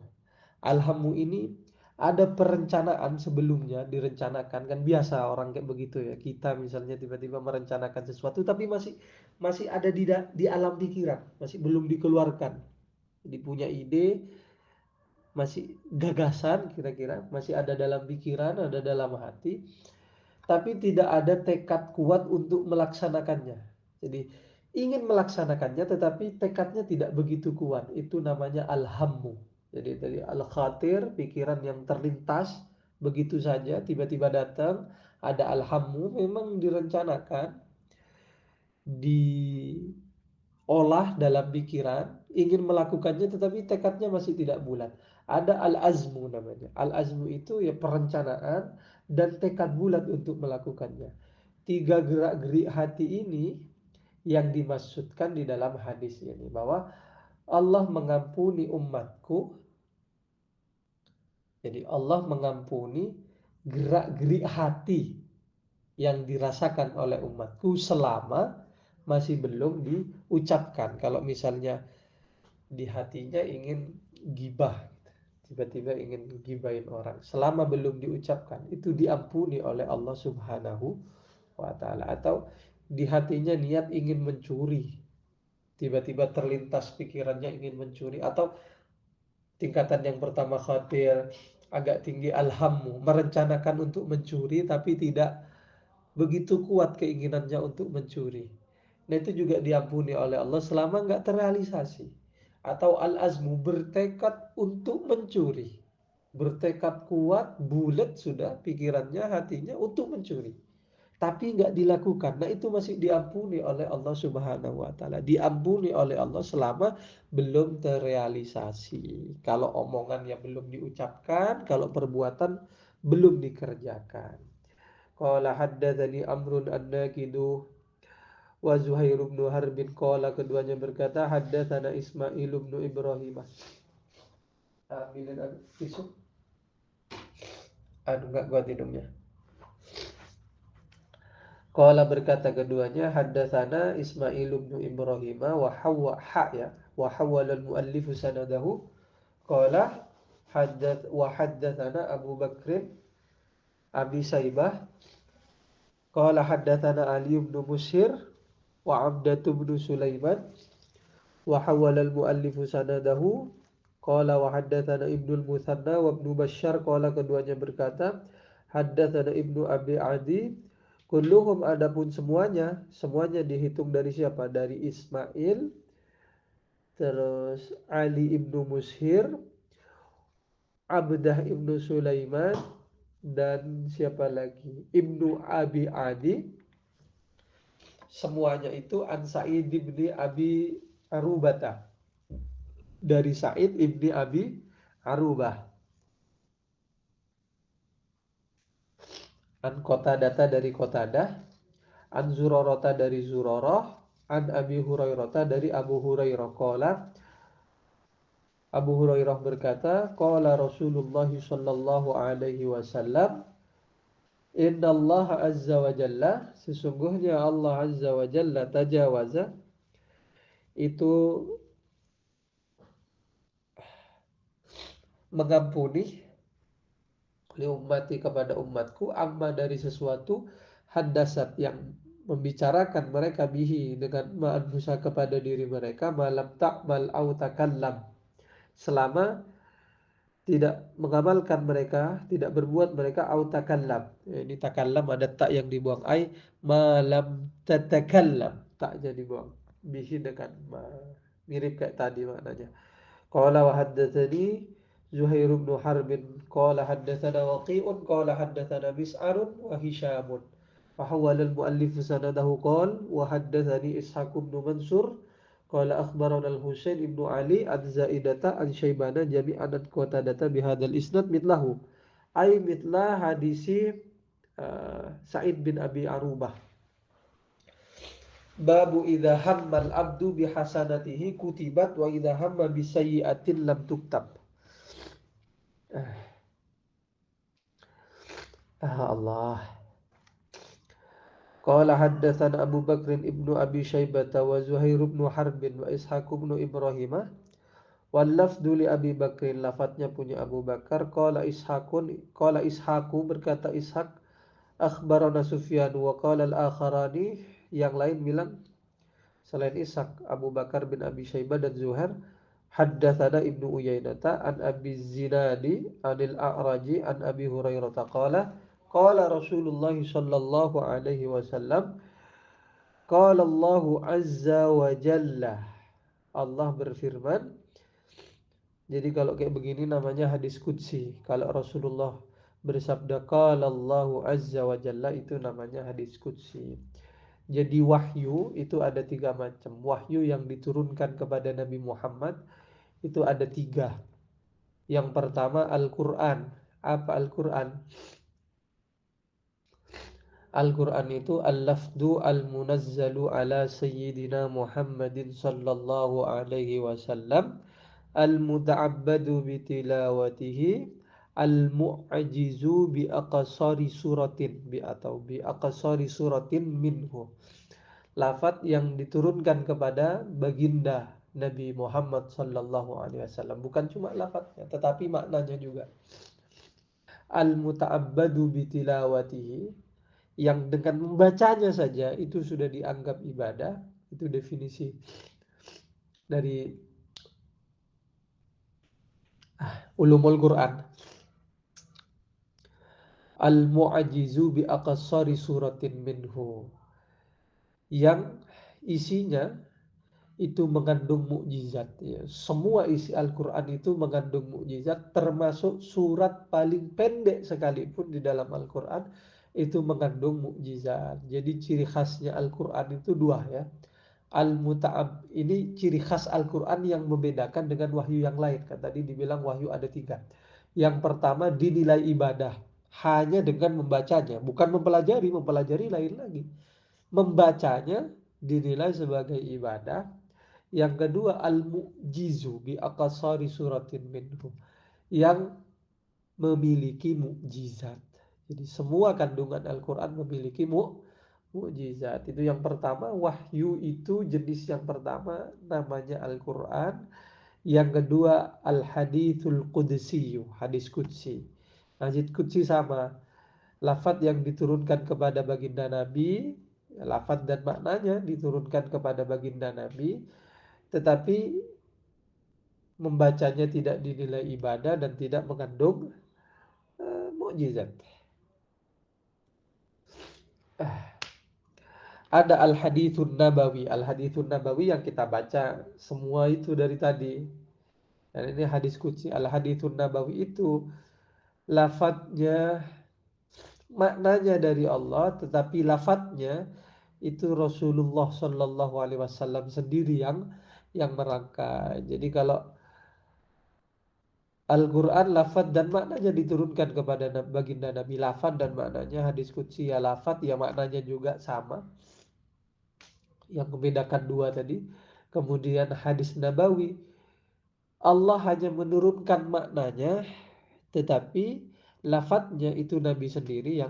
Alhammu ini ada perencanaan sebelumnya, direncanakan, kan biasa orang kayak begitu ya. Kita misalnya tiba-tiba merencanakan sesuatu tapi masih ada di alam pikiran, masih belum dikeluarkan. Jadi punya ide, masih gagasan, kira-kira masih ada dalam pikiran, ada dalam hati, tapi tidak ada tekad kuat untuk melaksanakannya. Jadi ingin melaksanakannya tetapi tekadnya tidak begitu kuat. Itu namanya alhammu. Jadi dari al-khatir, pikiran yang terlintas begitu saja tiba-tiba datang, ada alhammu, memang direncanakan, diolah dalam pikiran, ingin melakukannya tetapi tekadnya masih tidak bulat. Ada al-azmu namanya. Al-azmu itu ya perencanaan dan tekad bulat untuk melakukannya. 3 gerak-gerik hati ini yang dimaksudkan di dalam hadis ini, bahwa Allah mengampuni umatku. Jadi Allah mengampuni gerak-gerik hati yang dirasakan oleh umatku selama masih belum diucapkan. Kalau misalnya di hatinya ingin gibah, tiba-tiba ingin gibahin orang, selama belum diucapkan, itu diampuni oleh Allah Subhanahu wa taala. Atau di hatinya niat ingin mencuri, tiba-tiba terlintas pikirannya ingin mencuri. Atau tingkatan yang pertama khatir, agak tinggi alhammu, merencanakan untuk mencuri tapi tidak begitu kuat keinginannya untuk mencuri. Nah itu juga diampuni oleh Allah selama nggak terrealisasi. Atau al-azmu, bertekad untuk mencuri, bertekad kuat, bulat sudah pikirannya, hatinya untuk mencuri, tapi nggak dilakukan. Nah itu masih diampuni oleh Allah Subhanahu wa taala. Diampuni oleh Allah selama belum terrealisasi. Kalau omongan yang belum diucapkan, kalau perbuatan belum dikerjakan. Qala haddatsani Amrun an-Naqidu wa Zuhair bin Harbin, qala, keduanya berkata, haddatsana Ismail bin Ibrahim. Ambilin tisu. Aduh enggak kuat hidungnya. Qala, berkata keduanya, haddatsana Ismail bin Ibrahim wa hawwa ya wa hawwala al-muallif sanadahu. Qala haddatsana Abu Bakr Abi Saibah. Qala haddatsana Ali bin Musyir wa Abdatu bin Sulaiman wa hawala al-muallifu sanadahu qala wa haddatsana Ibnul Mutsanna wa Ibnu Basyar qala keduanya berkata haddatsana Ibnu Abi Adi kulluhum adapun semuanya dihitung dari siapa? Dari Ismail, terus Ali ibnu Mushir, Abdah ibnu Sulaiman, dan siapa lagi? Ibnu Abi Adi. Semuanya itu an Sa'id ibni Abi Arubata. Dari Sa'id ibni Abi Arubah. An Qatadah dari Qatadah. An Zurarata dari Zurarah. An Abi Hurairah dari Abu Hurairah. Qala Abu Hurairah berkata, qala Rasulullah sallallahu alaihi wasallam, Inna Allah azza wa jalla, sesungguhnya Allah azza wa jalla tajawaza, itu mengampuni li ummati kepada umatku, amma dari sesuatu hadasat yang membicarakan mereka bihi dengan ma'anfusa kepada diri mereka, malam ta'mal au takallam, selama tidak mengamalkan mereka, tidak berbuat mereka au takallam. Ini takallam ada tak yang dibuang, ai malam tatakallam, taknya dibuang. Bihi dengan mirip kayak tadi maknanya. Qala wa haddatsani Zuhair bin Harb qala haddatsana Waqi'un qala haddatsana Mis'ar wa Hisham. Wa hawala al-muallif sanadahu qala wa haddatsani Ishaq bin Mansur qala akhbarana al-Husain ibnu Ali an Zaidata an Syaibana jami'an an Qatadata bihadzal isnad mitlahu ay mitla hadisi Sa'id bin Abi Arubah. Babu idza hammal abdu bihasanatihi kutibat wa idza hamma bisayyi'atin lam tuktab. Allah. Qala haddatsana Abu Bakr ibnu Abi Syaibah wa Zuhair ibn Harb wa Ishaq ibn Ibrahim. Wal lafdhu li Abi Bakr, lafadznya punya Abu Bakar. Qala Ishaqu berkata Ishaq, akhbarana Sufyan wa qala al-akharani, yang lain bilang selain Ishaq, Abu Bakar bin Abi Syaibah dan Zuhair, haddatsana Ibnu Uyainata an Abi Zinadi anil A'raji an Abi Hurairah qala qala Rasulullah sallallahu alaihi wasallam, qala Allahu azza wa jalla, Allah berfirman. Jadi kalau kayak begini namanya hadis qudsi. Kalau Rasulullah bersabda qala Allahu azza wa jalla, itu namanya hadis qudsi. Jadi wahyu itu ada 3 macam. Wahyu yang diturunkan kepada Nabi Muhammad itu ada 3. Yang pertama Al-Quran. Apa Al-Quran? Al-Quran itu al-lafdu al-munazzalu ala sayyidina Muhammadin sallallahu alaihi wasallam, al-muta'abbadu bitilawatihi, al-mu'ajizu bi aqsari suratin atau bi aqsari suratin minhu. Lafaz yang diturunkan kepada baginda Nabi Muhammad sallallahu alaihi wasallam, bukan cuma lafaznya tetapi maknanya juga. Al-muta'abbadu bitilawatihi, yang dengan membacanya saja itu sudah dianggap ibadah. Itu definisi dari ulumul Quran. Al-mu'ajizu bi aqsari suratin minhu, yang isinya itu mengandung mukjizat, ya. Semua isi Al-Quran itu mengandung mukjizat, termasuk surat paling pendek sekalipun di dalam Al-Quran itu mengandung mukjizat. Jadi ciri khasnya Al-Quran itu 2, ya. Al-Muta'ab ini ciri khas Al-Quran yang membedakan dengan wahyu yang lain. Kan tadi dibilang wahyu ada 3. Yang pertama dinilai ibadah hanya dengan membacanya, bukan mempelajari. Mempelajari lain lagi. Membacanya dinilai sebagai ibadah. Yang kedua al-mu'jizu bi aqsari suratin minhu, yang memiliki mukjizat. Jadi semua kandungan Al-Quran memiliki mukjizat. Itu yang pertama. Wahyu itu jenis yang pertama namanya Al-Quran. Yang kedua al-hadithul qudsi, hadis qudsi. Hadis qudsi sama, lafaz yang diturunkan kepada baginda Nabi Lafaz dan maknanya diturunkan kepada baginda Nabi, tetapi membacanya tidak dinilai ibadah dan tidak mengandung mukjizat. Ada al-hadithun nabawi. Al-hadithun nabawi yang kita baca semua itu dari tadi. Dan ini hadis qudsi. Al-hadithun nabawi itu lafadznya, maknanya dari Allah, tetapi lafadznya itu Rasulullah Shallallahu Alaihi Wasallam sendiri yang merangkai. Jadi kalau Al-Quran lafadz dan maknanya diturunkan kepada baginda Nabi, lafadz dan maknanya. Hadis qudsi ya lafadz ya maknanya juga sama. Yang membedakan dua tadi. Kemudian hadis nabawi, Allah hanya menurunkan maknanya, tetapi lafadznya itu Nabi sendiri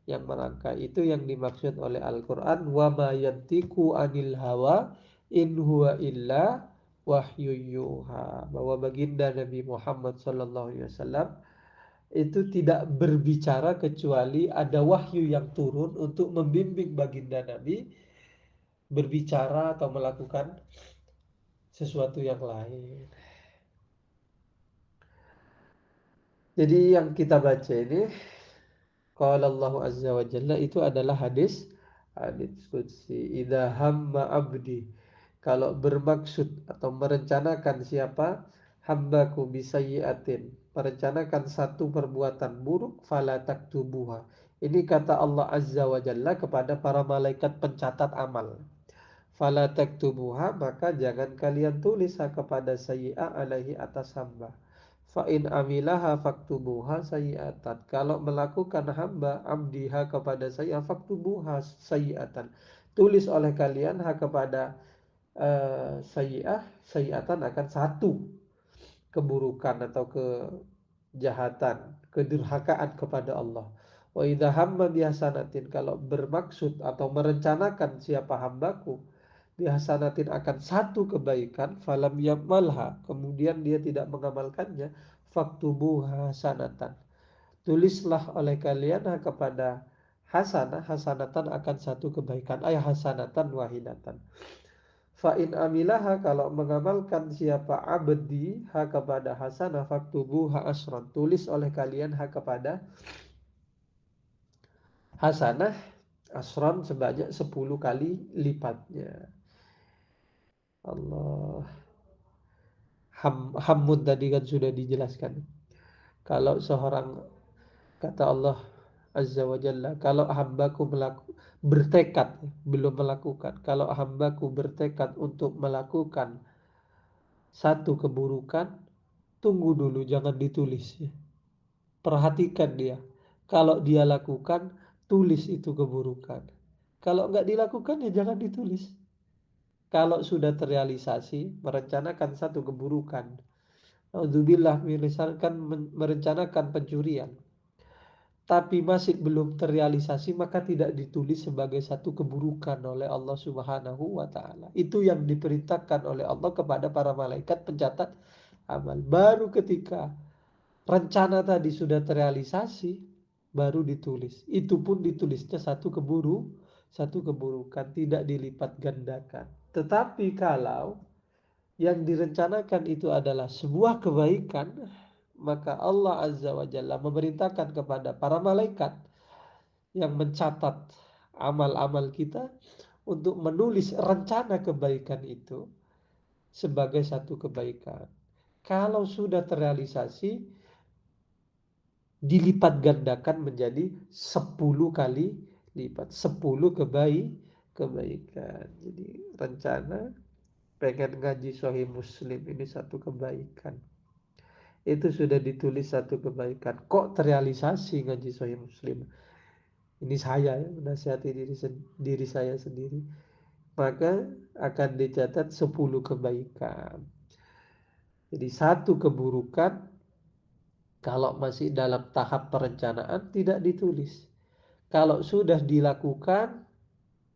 yang merangkai. Itu yang dimaksud oleh Al-Quran. Wa ma yantiqu anil hawa in huwa illa wahyu yuha. Bahwa baginda Nabi Muhammad SAW itu tidak berbicara kecuali ada wahyu yang turun untuk membimbing baginda Nabi berbicara atau melakukan sesuatu yang lain. Jadi yang kita baca ini, qala Allah Azza wa Jalla, itu adalah hadis qudsi. Idza hamma abdi, kalau bermaksud atau merencanakan siapa hambaku bisayyi'atin, merencanakan satu perbuatan buruk, fala taktubuha. Ini kata Allah Azza wa Jalla kepada para malaikat pencatat amal. Fala taktubuha, maka jangan kalian tulis kepada sayyi'ah alaihi atas hamba. Fa in amilaha faktubuha sayyi'atan. Kalau melakukan hamba abdiha kepada saya, faktubuha sayyi'atan. Tulis oleh kalian kepada sayyi'ah, sayyi'atan akan satu keburukan atau kejahatan, kedurhakaan kepada Allah. Wa idza hamma bihasanatin, kalau bermaksud atau merencanakan siapa hambaku bihasanatin akan satu kebaikan, falam yamalha, kemudian dia tidak mengamalkannya, faktubu hasanatan, tulislah oleh kalian kepada hasanah, hasanatan akan satu kebaikan, ay hasanatan wahidatan. Fa in amilaha, kalau mengamalkan siapa abdi kepada hasanah, faktubu ha asran, tulis oleh kalian kepada hasanah asran sebanyak 10 kali lipatnya. Allah. Hammun tadi kan sudah dijelaskan. Kalau seorang, kata Allah Azza wa Jalla, kalau hambaku bertekad, belum melakukan, kalau hambaku bertekad untuk melakukan satu keburukan, tunggu dulu, jangan ditulis. Perhatikan dia. Kalau dia lakukan, tulis itu keburukan. Kalau nggak dilakukan, ya jangan ditulis. Kalau sudah terrealisasi, merencanakan satu keburukan, Alhamdulillah, misalkan merencanakan pencurian, tapi masih belum terrealisasi, maka tidak ditulis sebagai satu keburukan oleh Allah Subhanahu wa Ta'ala. Itu yang diperintahkan oleh Allah kepada para malaikat pencatat amal. Baru ketika rencana tadi sudah terrealisasi, baru ditulis. Itu pun ditulisnya satu keburukan, tidak dilipat gandakan. Tetapi kalau yang direncanakan itu adalah sebuah kebaikan, maka Allah Azza wa Jalla memerintahkan kepada para malaikat yang mencatat amal-amal kita untuk menulis rencana kebaikan itu sebagai satu kebaikan. Kalau sudah terrealisasi, dilipat gandakan menjadi 10 kali lipat, 10 kebaikan. Jadi rencana pengen ngaji Sahih Muslim ini satu kebaikan, itu sudah ditulis satu kebaikan, kok terrealisasi ngaji Sahih Muslim. Ini saya ya, menasihati diri saya sendiri, maka akan dicatat 10 kebaikan. Jadi satu keburukan kalau masih dalam tahap perencanaan tidak ditulis. Kalau sudah dilakukan,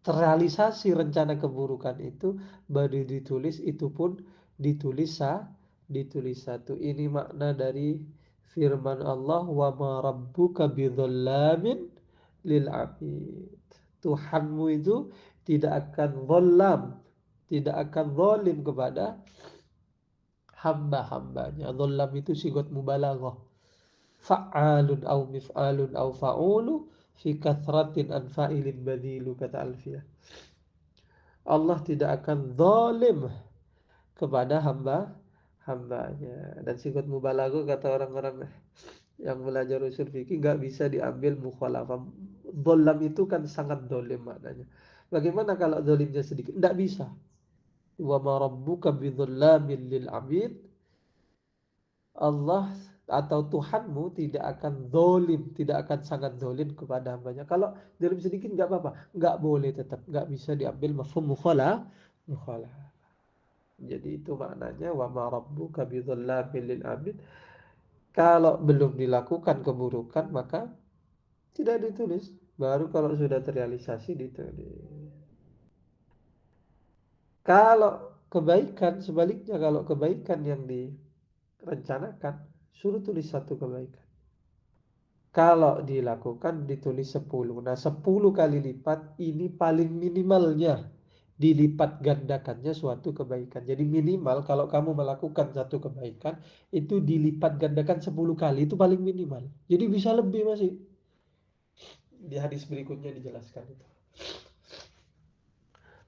terrealisasi rencana keburukan itu, baru ditulis. Itu pun ditulis satu. Ini makna dari firman Allah, wa ma rabbuka bidzallamin lil abid. Tuhanmu itu tidak akan zalam, tidak akan zalim kepada hamba-hambanya. Zalam itu sigot mubalaghah. Fa'alun au mif'alun au fa'ulu fi kathratin an fa'ilin badilu, kata Alfiyah. Allah tidak akan zalim kepada hambanya. Dan sigot mubalaghah kata orang-orang yang belajar usul fikih nggak bisa diambil mukhalafah. Zalam itu kan sangat zalim maknanya. Bagaimana kalau zalimnya sedikit? Nggak bisa. Wa ma rabbuka bidzallamin lil 'abid. Allah atau Tuhanmu tidak akan zalim, tidak akan sangat zalim kepada hambanya. Kalau zalim sedikit nggak apa-apa, nggak boleh, tetap nggak bisa diambil mafhum mukhalah. Jadi itu maknanya wa ma rabbuka bidzallamin lil 'abid. Kalau belum dilakukan keburukan maka tidak ditulis. Baru kalau sudah terrealisasi ditulis. Kalau kebaikan sebaliknya, kalau kebaikan yang direncanakan suruh tulis satu kebaikan. Kalau dilakukan ditulis 10. Nah, 10 kali lipat ini paling minimalnya dilipat gandakannya suatu kebaikan. Jadi minimal kalau kamu melakukan satu kebaikan itu dilipat gandakan 10 kali, itu paling minimal. Jadi bisa lebih masih. Di hadis berikutnya dijelaskan itu.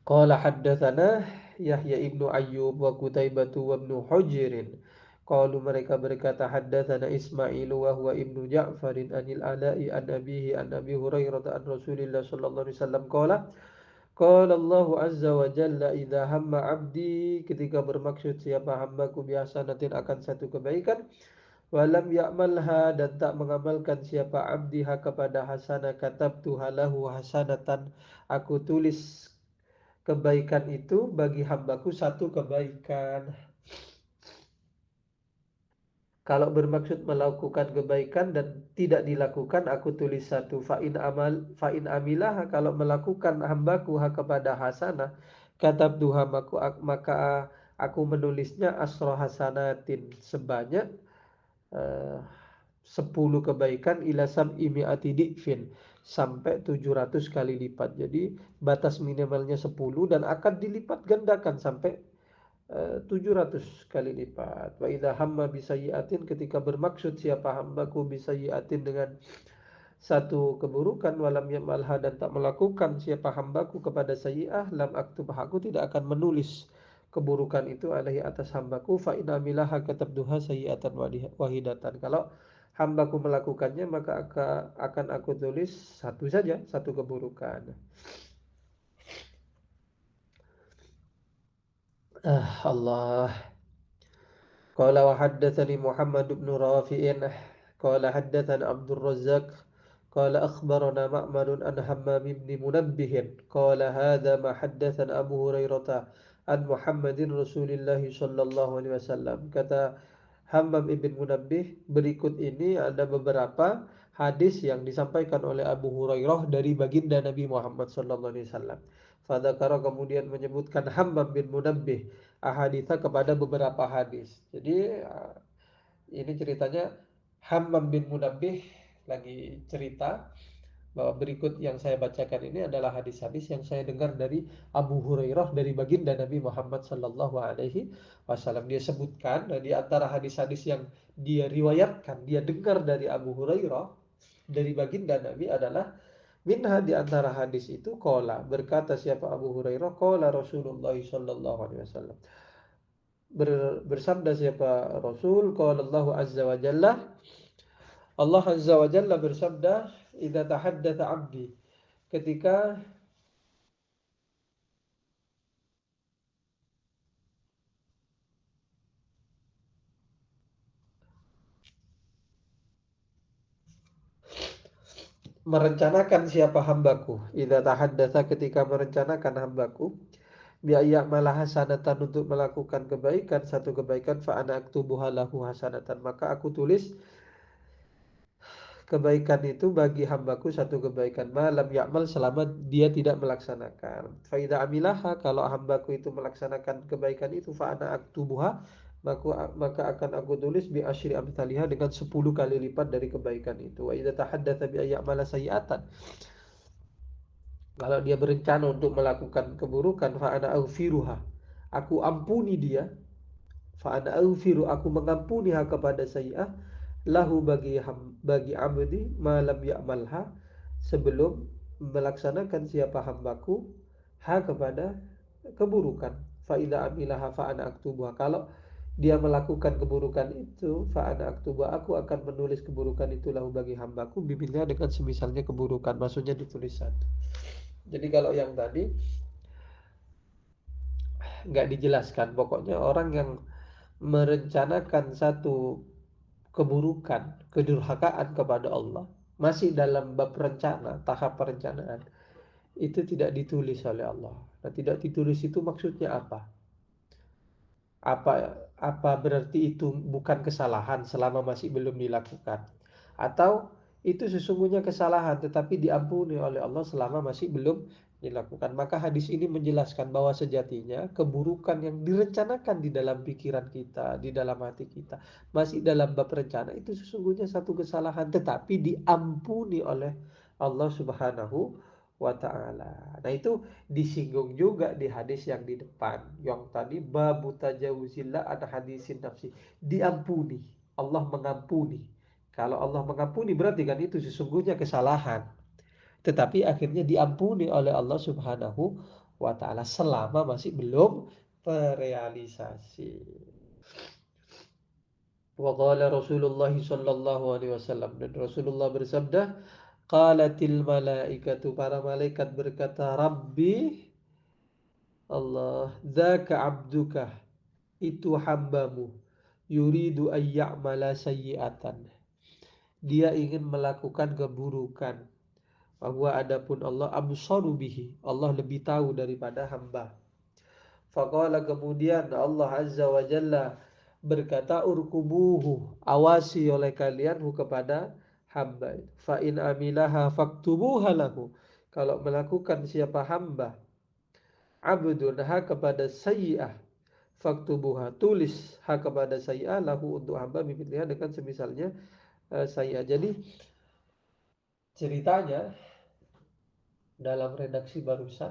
Qala haddatsana Yahya ibnu Ayyub wa Qutaibah wa ibnu Hujrin. Qalu mereka berkata haddatsana Ismail wa huwa ibnu Ja'farin anil Ala'i an abihi an Abi Hurairah an Rasulillah sallallahu alaihi wasallam qala qala Allah azza wa jalla idza hamma 'abdi, ketika bermaksud siapa hambaku bihasanatin akan satu kebaikan, walam ya'malha dan tak mengamalkan siapa abdiha kepada hasanah, katabtu halahu hasanatan, aku tulis kebaikan itu bagi hambaku satu kebaikan. Kalau bermaksud melakukan kebaikan dan tidak dilakukan, aku tulis satu. Fa'in amilah, kalau melakukan hambaku kepada hasanah, katab duha maka aku menulisnya asro hasanatin, sebanyak eh, 10 kebaikan ila sab'i mi'ati di'fin, sampai 700 kali lipat. Jadi batas minimalnya 10 dan akan dilipat gandakan sampai 700 kali lipat. Wa idza hamma bisayyi'atin, ketika bermaksud siapa hambaku bisayyi'atin dengan satu keburukan, walam yamalha dan tak melakukan siapa hambaku kepada sayyi'ah, lam aktub, aku tidak akan menulis keburukan itu alaihi atas hambaku. Fa in amilaha katabduha sayyi'atan wahidatan, kalau hambaku melakukannya maka akan aku tulis satu saja, satu keburukan. Allah. Qala wa haddatsani Muhammad bin Rafi'in qala haddatsana Abdul Razzaq qala akhbarana Ma'mar an Hammam bin Munabbih qala hadza ma haddatsana Abu Hurairah an Muhammadin Rasulillah sallallahu alaihi wasallam. Kata Hammam ibn Munabbih, berikut ini ada beberapa hadis yang disampaikan oleh Abu Hurairah dari baginda Nabi Muhammad sallallahu alaihi wasallam. Fadzakara, kemudian menyebutkan Hammam bin Munabbih ahaditha, kepada beberapa hadis. Jadi ini ceritanya Hammam bin Munabbih lagi cerita bahwa berikut yang saya bacakan ini adalah hadis-hadis yang saya dengar dari Abu Hurairah dari baginda Nabi Muhammad sallallahu alaihi wasallam. Dia sebutkan di antara hadis-hadis yang dia riwayatkan, dia dengar dari Abu Hurairah dari baginda Nabi adalah minha, di antara hadis itu, qala, berkata siapa Abu Hurairah, qala Rasulullah sallallahu alaihi wasallam, bersabda siapa Rasul, qala Allah azza wa jalla, Allah azza wa jalla bersabda, idza tahaddatsa 'abdi, ketika merencanakan siapa hambaku, idza tahaddatsa, ketika merencanakan hambaku, biaya malah hasanatan, untuk melakukan kebaikan, satu kebaikan, fa ana aktubuha lahu hasanatan, maka aku tulis kebaikan itu bagi hambaku satu kebaikan, malam ya'mal, selama dia tidak melaksanakan. Fa idza amilaha, kalau hambaku itu melaksanakan kebaikan itu, fa ana aktubuha, maka akan aku tulis bi asyri amsalihah, dengan 10 kali lipat dari kebaikan itu. Wa idza tahaddatsa bi ayyamala sayi'atan, Kalau dia berencana untuk melakukan keburukan, fa ana aghfiruha, aku ampuni dia. Fa ana aghfiru, aku mengampuni kepada sayyi'ah, lahu bagi abdi malam ya'malha, sebelum melaksanakan siapa hambaku kepada keburukan. Fa idza amilaha fa ana aktubuha, kalau dia melakukan keburukan itu, fa ana aktubuha, aku akan menulis keburukan itu lahu bagi hambaku, bibitnya dengan semisalnya keburukan, maksudnya ditulis satu. Jadi kalau yang tadi nggak dijelaskan, pokoknya orang yang merencanakan satu keburukan, kedurhakaan kepada Allah, masih dalam bab rencana, tahap perencanaan, itu tidak ditulis oleh Allah. Nah, tidak ditulis itu maksudnya apa? Apa berarti itu bukan kesalahan selama masih belum dilakukan? Atau itu sesungguhnya kesalahan tetapi diampuni oleh Allah selama masih belum dilakukan? Maka hadis ini menjelaskan bahwa sejatinya keburukan yang direncanakan di dalam pikiran kita, di dalam hati kita, masih dalam bab rencana, itu sesungguhnya satu kesalahan tetapi diampuni oleh Allah Subhanahu wa ta'ala. Nah, itu disinggung juga di hadis yang di depan, yang tadi babu tajawuzillah ada hadisin nafsi, diampuni, Allah mengampuni. Kalau Allah mengampuni berarti kan itu sesungguhnya kesalahan, tetapi akhirnya diampuni oleh Allah Subhanahu wa ta'ala selama masih belum terrealisasi. Wa qala Rasulullah sallallahu alaihi wasallam, dan Rasulullah bersabda, qalatil malaikatu, para malaikat berkata, Rabbi, Allah, dzaka abduka, itu hambamu, yuridu ayya'mala sayyi'atan, dia ingin melakukan keburukan. Bahwa adapun Allah absaru bihi, Allah lebih tahu daripada hamba. Faqala, kemudian Allah Azza wa Jalla berkata, urkubuhu, awasi oleh kalian kepada hamba. Fa in amilaha faktubuha lahu, kalau melakukan siapa hamba abdun kepada sayyi'ah, faktubuha, tulis kepada sayyi'ah lahu untuk hamba, bibitnya dengan semisalnya sayyi'ah. Jadi ceritanya dalam redaksi barusan,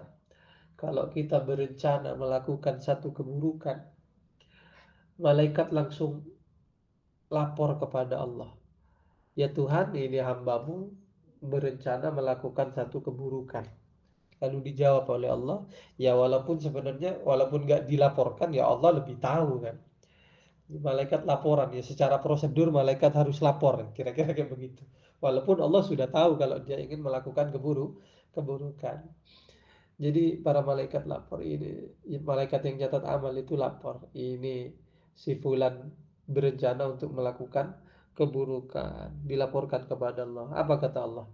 kalau kita berencana melakukan satu keburukan, malaikat langsung lapor kepada Allah. Ya Tuhan, ini hambamu berencana melakukan satu keburukan. Lalu dijawab oleh Allah, ya walaupun sebenarnya, walaupun nggak dilaporkan, ya Allah lebih tahu kan. Malaikat laporan, ya secara prosedur malaikat harus lapor, kira-kira kayak begitu. Walaupun Allah sudah tahu kalau dia ingin melakukan keburukan. Jadi para malaikat lapor ini, malaikat yang catat amal itu lapor, ini si fulan berencana untuk melakukan keburukan, dilaporkan kepada Allah. Apa kata Allah?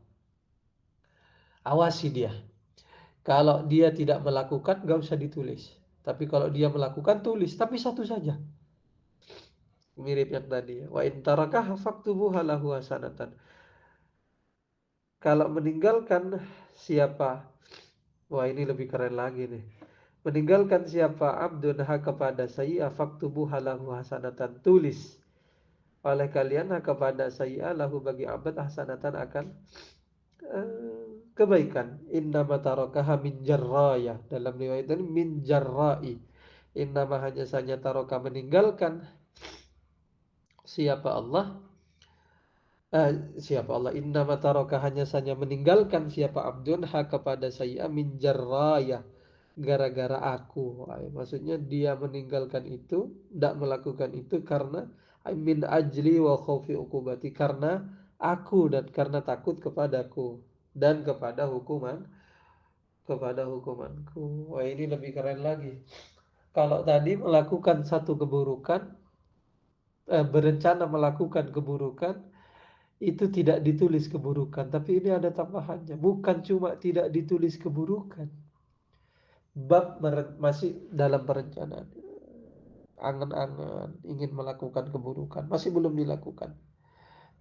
Awasi dia. Kalau dia tidak melakukan, gak usah ditulis. Tapi kalau dia melakukan, tulis. Tapi satu saja. Mirip yang tadi. Wa in tarakah faktubuha lahu hasanatan. Kalau meninggalkan siapa? Wah, ini lebih keren lagi nih. Meninggalkan siapa abdun kepada sayyi'ah faktubuha lahu hasanatan, tulis oleh kalian kepada sayyi'ah lahu bagi abad hasanatan, akan kebaikan. Innama tarakaha min jarraya, dalam riwayat ini min jarrai. Innama, hanya saja, taraka, meninggalkan siapa Allah, siapa Allah, innama taraka, hanya saja meninggalkan siapa abdun kepada sayyi'ah min jarraya, gara-gara aku. Maksudnya dia meninggalkan itu, tidak melakukan itu karena min ajli wa khaufi uqubati, karena aku dan karena takut kepadaku dan kepada hukumanku. Wah, ini lebih keren lagi. Kalau tadi melakukan satu keburukan, berencana melakukan keburukan, itu tidak ditulis keburukan, tapi ini ada tambahannya. Bukan cuma tidak ditulis keburukan, masih dalam perencanaan, angan-angan ingin melakukan keburukan, masih belum dilakukan,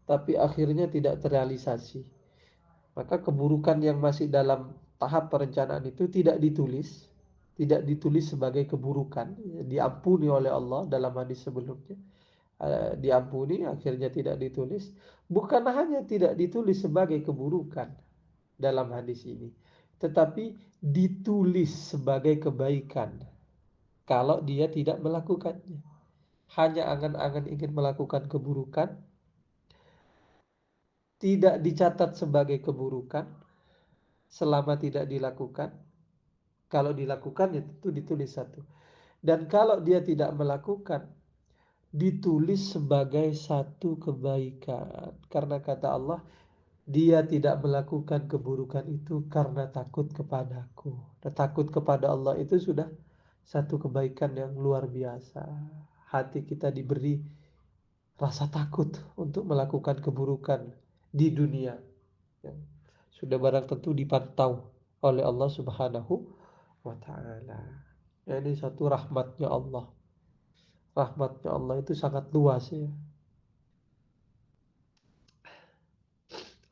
tapi akhirnya tidak terrealisasi. Maka keburukan yang masih dalam tahap perencanaan itu tidak ditulis sebagai keburukan, diampuni oleh Allah dalam hadis sebelumnya. Diampuni, akhirnya tidak ditulis. Bukan hanya tidak ditulis sebagai keburukan dalam hadis ini, tetapi ditulis sebagai kebaikan kalau dia tidak melakukannya. Hanya angan-angan ingin melakukan keburukan, tidak dicatat sebagai keburukan selama tidak dilakukan. Kalau dilakukan ya tentu ditulis satu. Dan kalau dia tidak melakukan, ditulis sebagai satu kebaikan. Karena kata Allah, dia tidak melakukan keburukan itu karena takut kepadaku. Dan takut kepada Allah itu sudah satu kebaikan yang luar biasa. Hati kita diberi rasa takut untuk melakukan keburukan di dunia, yang sudah barang tentu dipantau oleh Allah Subhanahu wa ta'ala. Ini satu rahmatnya Allah. Rahmatnya Allah itu sangat luas ya.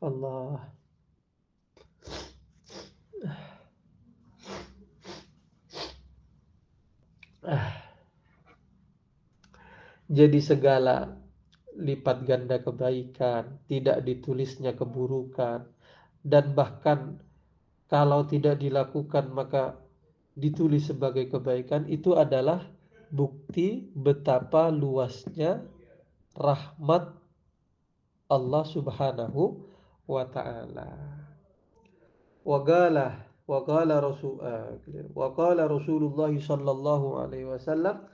Allah. Jadi segala lipat ganda kebaikan, tidak ditulisnya keburukan, dan bahkan kalau tidak dilakukan maka ditulis sebagai kebaikan, itu adalah bukti betapa luasnya rahmat Allah Subhanahu wa ta'ala. Waqala Rasulullah sallallahu alaihi wasallam,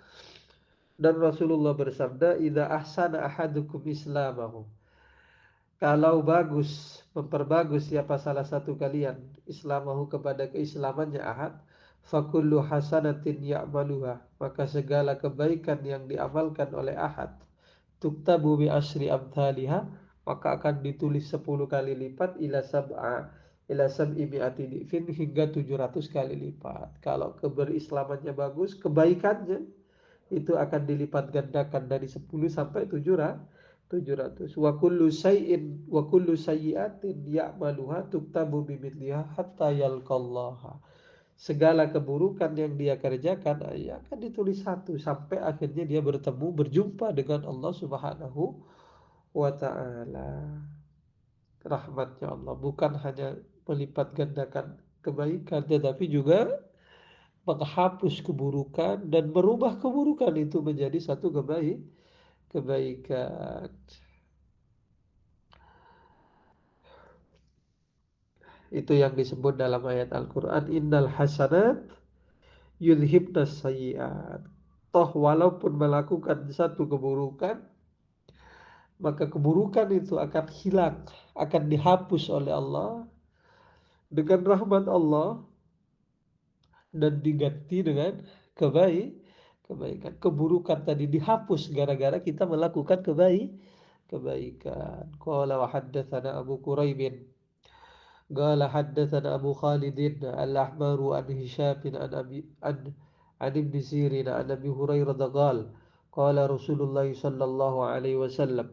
dan Rasulullah bersabda, idza ahsana ahadukum islamahu, kalau bagus, memperbagus siapa salah satu kalian islamahu, kepada keislamannya ahad, fakullu hasanatin ya'maluha, maka segala kebaikan yang diamalkan oleh ahad, tuktabu bi asri amthaliha, maka akan ditulis 10 kali lipat, ila sab'i mi'ati difin, hingga 700 kali lipat. Kalau keberislamannya bagus, kebaikannya itu akan dilipat gandakan dari 10 sampai 700. Wa kullu sayyi'atin ya'maluha tuktabu bimithliha hatta yalqallaha. Segala keburukan yang dia kerjakan akan ditulis satu sampai akhirnya dia berjumpa dengan Allah Subhanahu wa ta'ala. Rahmatnya Allah bukan hanya melipat gandakan kebaikan, tetapi juga menghapus keburukan dan merubah keburukan itu menjadi satu kebaikan. Itu yang disebut dalam ayat Al-Quran, innal hasanat yudhibnas sayyiat. Toh walaupun melakukan satu keburukan, maka keburukan itu akan hilang, akan dihapus oleh Allah dengan rahmat Allah, dan diganti dengan kebaikan. Keburukan tadi dihapus gara-gara kita melakukan kebaikan. Qala wa haddatsana Abu Quraibin qala haddatsana Abu Khalid al-Ahmaru an Hisham an Ibn Sirin an Abi Hurairah qala qala Rasulullah sallallahu alaihi wasallam,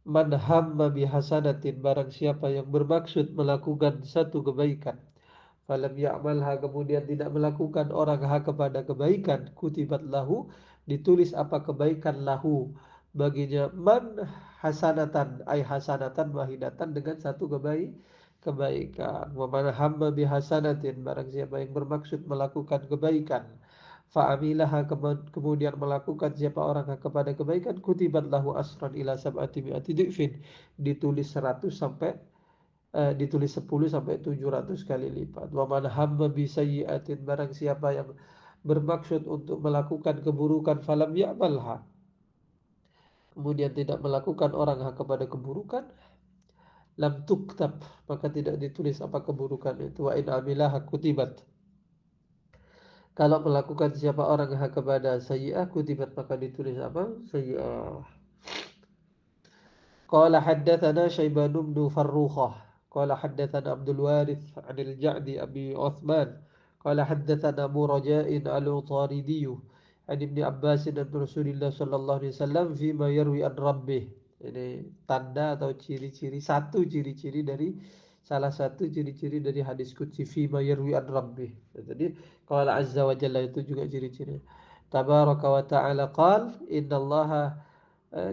man hamma bihasanatin, barang siapa yang bermaksud melakukan satu kebaikan, falam ya'malha, kemudian tidak melakukan orang kepada kebaikan, kutibat lahu, ditulis apa kebaikan lahu baginya, man hasanatan, ay hasanatan wahidatan, dengan satu kebaikan. Wa man hamma bihasanatin, barang siapa yang bermaksud melakukan kebaikan, fa'amilaha, kemudian melakukan siapa orang kepada kebaikan, kutibat lahu asran ila sab'ati mi'ati dhifin, ditulis 100 sampai ditulis 10 sampai 700 kali lipat. Wa man hamma bi sayyi'atin, barang siapa yang bermaksud untuk melakukan keburukan, falam ya'malha, kemudian tidak melakukan orang kepada keburukan, lam tuktab, maka tidak ditulis apa keburukan itu. Wa in amilaha kutibat, kalau melakukan siapa orang kepada sayyi'ah, kutibat, maka ditulis apa? Sayyi'ah. Qala haddatsana Syaiban bin Farrukhah qala haddatsana Abdul Warith 'an al-Ja'di Abi Uthman qala haddatsana Abu Raja'in al-Utaridi 'an Ibnu Abbas an Rasulillah sallallahu alaihi wasallam fima yarwi an rabbih. Ini tanda atau ciri-ciri, salah satu ciri-ciri dari hadis qudsi, fima yarwi an rabbih. Jadi qala azza wa jalla itu juga ciri-ciri. Tabaraka wa ta'ala qala innallaha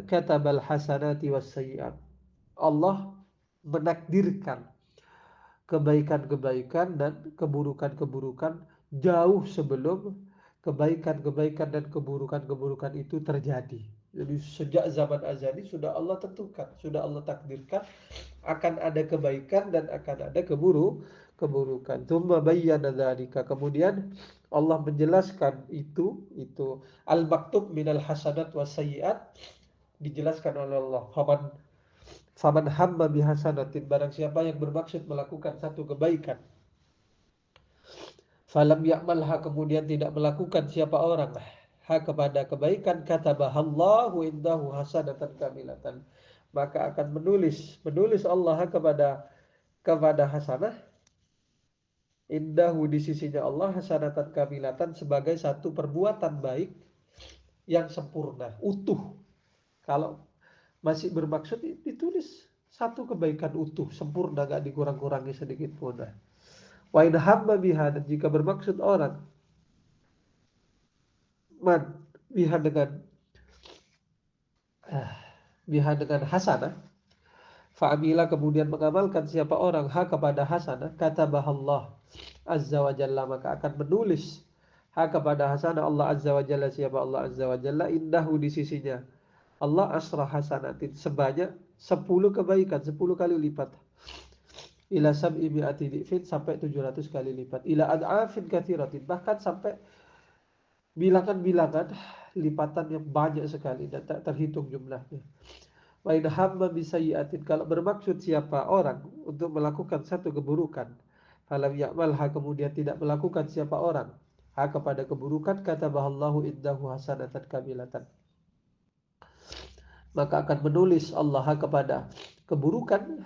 katabal hasanati was sayyi'at. Allah menakdirkan kebaikan-kebaikan dan keburukan-keburukan jauh sebelum kebaikan-kebaikan dan keburukan-keburukan itu terjadi. Jadi sejak zaman azali sudah Allah tentukan, sudah Allah takdirkan akan ada kebaikan dan akan ada keburukan. Tsumma bayyana dzalika. Kemudian Allah menjelaskan itu al-maktub minal hasanat was sayyiat, dijelaskan oleh Allah. Faman hamma bihasanatin, barang siapa yang bermaksud melakukan satu kebaikan, falam ya'malha, kemudian tidak melakukan siapa orang kepada kebaikan, katabahallahu indahu hasanatan kamilatan, maka akan menulis Allah kepada hasanah, indahu di sisinya Allah, hasanatan kamilatan, sebagai satu perbuatan baik yang sempurna, utuh. Kalau masih bermaksud, ditulis satu kebaikan utuh, sempurna, gak dikurang-kurangi sedikit pun. Wa in hamma biha, dan jika bermaksud orang biha dengan hasanah, fa'amila, kemudian mengamalkan siapa orang kepada hasanah, katabahallah azza wa jalla, maka akan menulis kepada hasanah Allah azza wa jalla, siapa Allah azza wa jalla, indahu di sisinya Allah, asra hasanatin, sebanyak 10 kebaikan, 10 kali lipat, ila sab'i mi'ati dhifin, sampai 700 kali lipat, ila ad'afin katsiratin, bahkan sampai bilangan-bilangan lipatan yang banyak sekali dan tak terhitung jumlahnya. Wa in hamma bisayyi'atin, kalau bermaksud siapa orang untuk melakukan satu keburukan, falam ya'malha, kemudian tidak melakukan siapa orang kepada keburukan, katabahallahu indahu hasanatan kamilatan, maka akan menulis Allah kepada keburukan,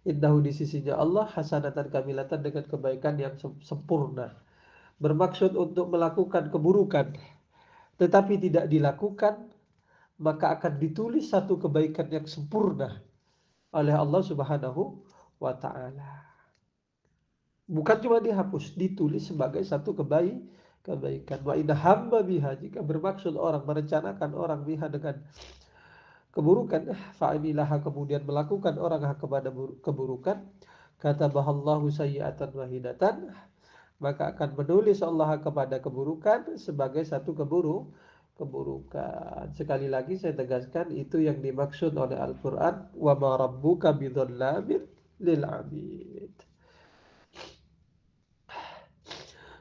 indahu di sisinya Allah, hasanatan kamilatan, dengan kebaikan yang sempurna. Bermaksud untuk melakukan keburukan tetapi tidak dilakukan, maka akan ditulis satu kebaikan yang sempurna oleh Allah Subhanahu wa ta'ala. Bukan cuma dihapus, ditulis sebagai satu kebaikan. Wa in hamma biha, jika bermaksud orang, merencanakan orang, biha dengan keburukan, fa'amilaha, kemudian melakukan orang kepada keburukan, katabahallahu sayyi'atan wahidatan, maka akan menulis Allah kepada keburukan sebagai satu keburukan. Sekali lagi saya tegaskan, itu yang dimaksud oleh Al-Quran, wa ma rabbuka bidzallamin lil 'abid.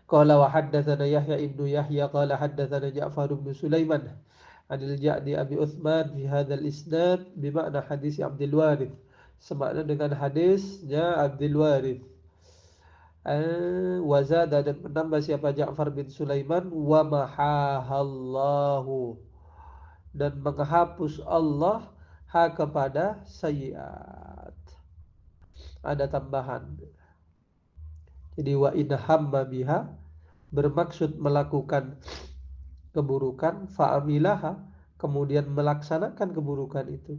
Qala wa haddatsana Yahya ibnu Yahya qala haddatsana Ja'far ibn Sulaiman anil Ja'di Abi Utsman fi hadzal isnad bimakna hadis Abdul Warith, semakna dengan hadisnya Abdul Warith. Wazada, dan menambah siapa Ja'far bin Sulaiman, wa mahahallahu, dan menghapus Allah kepada sayyiat. Ada tambahan. Jadi wa in hamma biha, bermaksud melakukan keburukan, fa'amilaha, kemudian melaksanakan keburukan itu.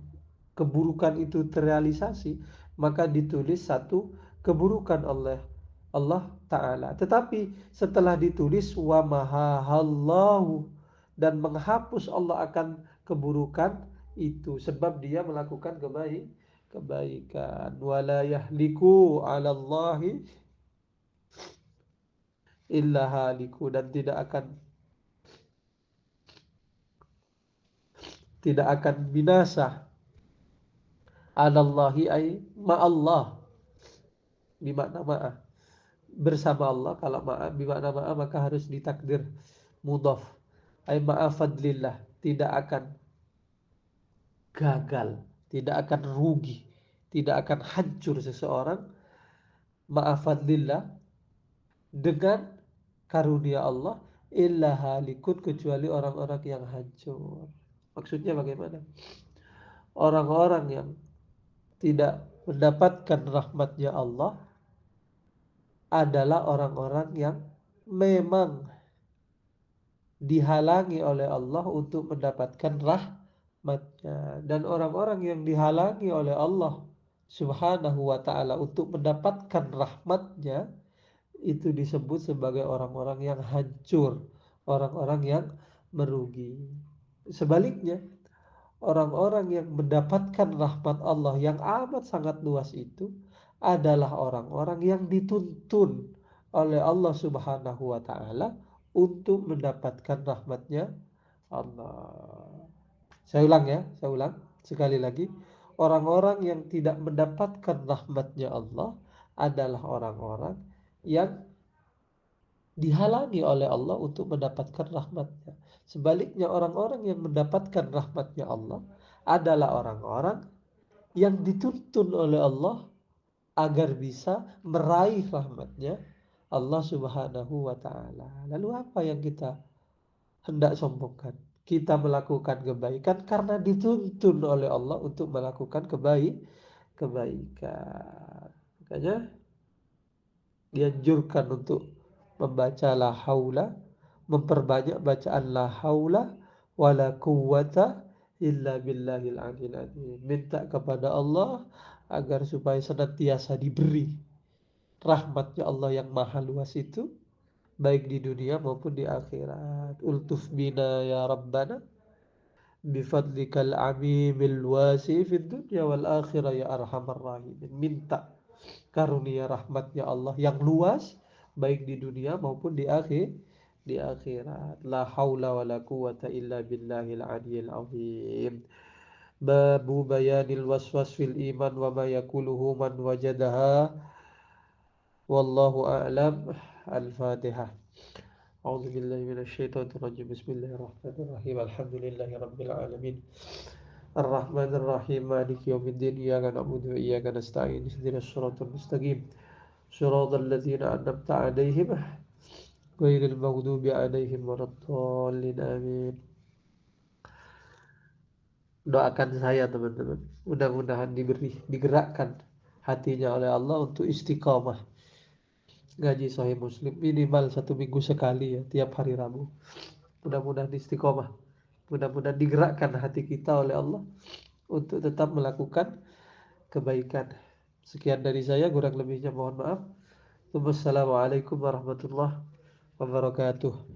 Keburukan itu terrealisasi, maka ditulis satu keburukan oleh Allah Ta'ala. Tetapi setelah ditulis wa mahahallahu, dan menghapus Allah akan keburukan itu, sebab dia melakukan kebaikan. Wala yahliku 'alallahi illa haliku, dan tidak akan binasa 'alallahi ay ma'allah, bimakna ma'a, bersama Allah. Kalau ma'a bimakna ma'a, maka harus ditakdir mudhaf, ay ma'a fadlillah, tidak akan gagal, tidak akan rugi, tidak akan hancur seseorang, ma'a fadlillah, dengan karunia Allah, illa halikun, kecuali orang-orang yang hancur. Maksudnya bagaimana? Orang-orang yang tidak mendapatkan rahmatnya Allah adalah orang-orang yang memang dihalangi oleh Allah untuk mendapatkan rahmatnya. Dan orang-orang yang dihalangi oleh Allah Subhanahu wa ta'ala untuk mendapatkan rahmatnya, itu disebut sebagai orang-orang yang hancur, orang-orang yang merugi. Sebaliknya, Orang-orang yang mendapatkan rahmat Allah yang amat sangat luas itu adalah orang-orang yang dituntun oleh Allah Subhanahu wa taala untuk mendapatkan rahmatnya Allah. Saya ulang sekali lagi. Orang-orang yang tidak mendapatkan rahmatnya Allah adalah orang-orang yang dihalangi oleh Allah untuk mendapatkan rahmatnya. Sebaliknya orang-orang yang mendapatkan rahmatnya Allah adalah orang-orang yang dituntun oleh Allah agar bisa meraih rahmatnya Allah Subhanahu wa taala. Lalu apa yang kita hendak sombongkan? Kita melakukan kebaikan karena dituntun oleh Allah untuk melakukan kebaikan. Makanya dianjurkan untuk membaca la haula, memperbanyak bacaan la haula wala quwwata illa billahil aliyil azim. Minta kepada Allah agar supaya senantiasa diberi rahmatnya Allah yang maha luas itu, baik di dunia maupun di akhirat. Ultuf bina ya Rabbana bifadlikal amimil wasi fid dunya wal akhirah ya arhamar rahimin. Minta karunia rahmatnya Allah yang luas baik di dunia maupun di akhirat. La haula wala quwata illa billahil aliyil azim. Babu bayanil waswas fil iman wa ma yakuluhu man wajadaha. Wallahu a'lam. Al-Fatihah. A'udzu billahi minasyaitonir rajim. Bismillahirrahmanirrahim. Alhamdulillahi rabbil alamin. Ar-Rahmanir Rahim. Maliki yaumiddin. Iyyaka na'budu wa iyyaka nasta'in. Ihdinas shiratal mustaqim. Shiratal ladzina an'amta 'alaihim ghairil maghdubi 'alaihim waladdallin. Amin. Doakan saya teman-teman. Mudah-mudahan digerakkan hatinya oleh Allah untuk istiqamah ngaji Sahih Muslim minimal 1 minggu sekali ya, tiap hari Rabu. Mudah-mudahan istiqomah, mudah-mudahan digerakkan hati kita oleh Allah untuk tetap melakukan kebaikan. Sekian dari saya, kurang lebihnya mohon maaf. Wassalamualaikum warahmatullahi wabarakatuh.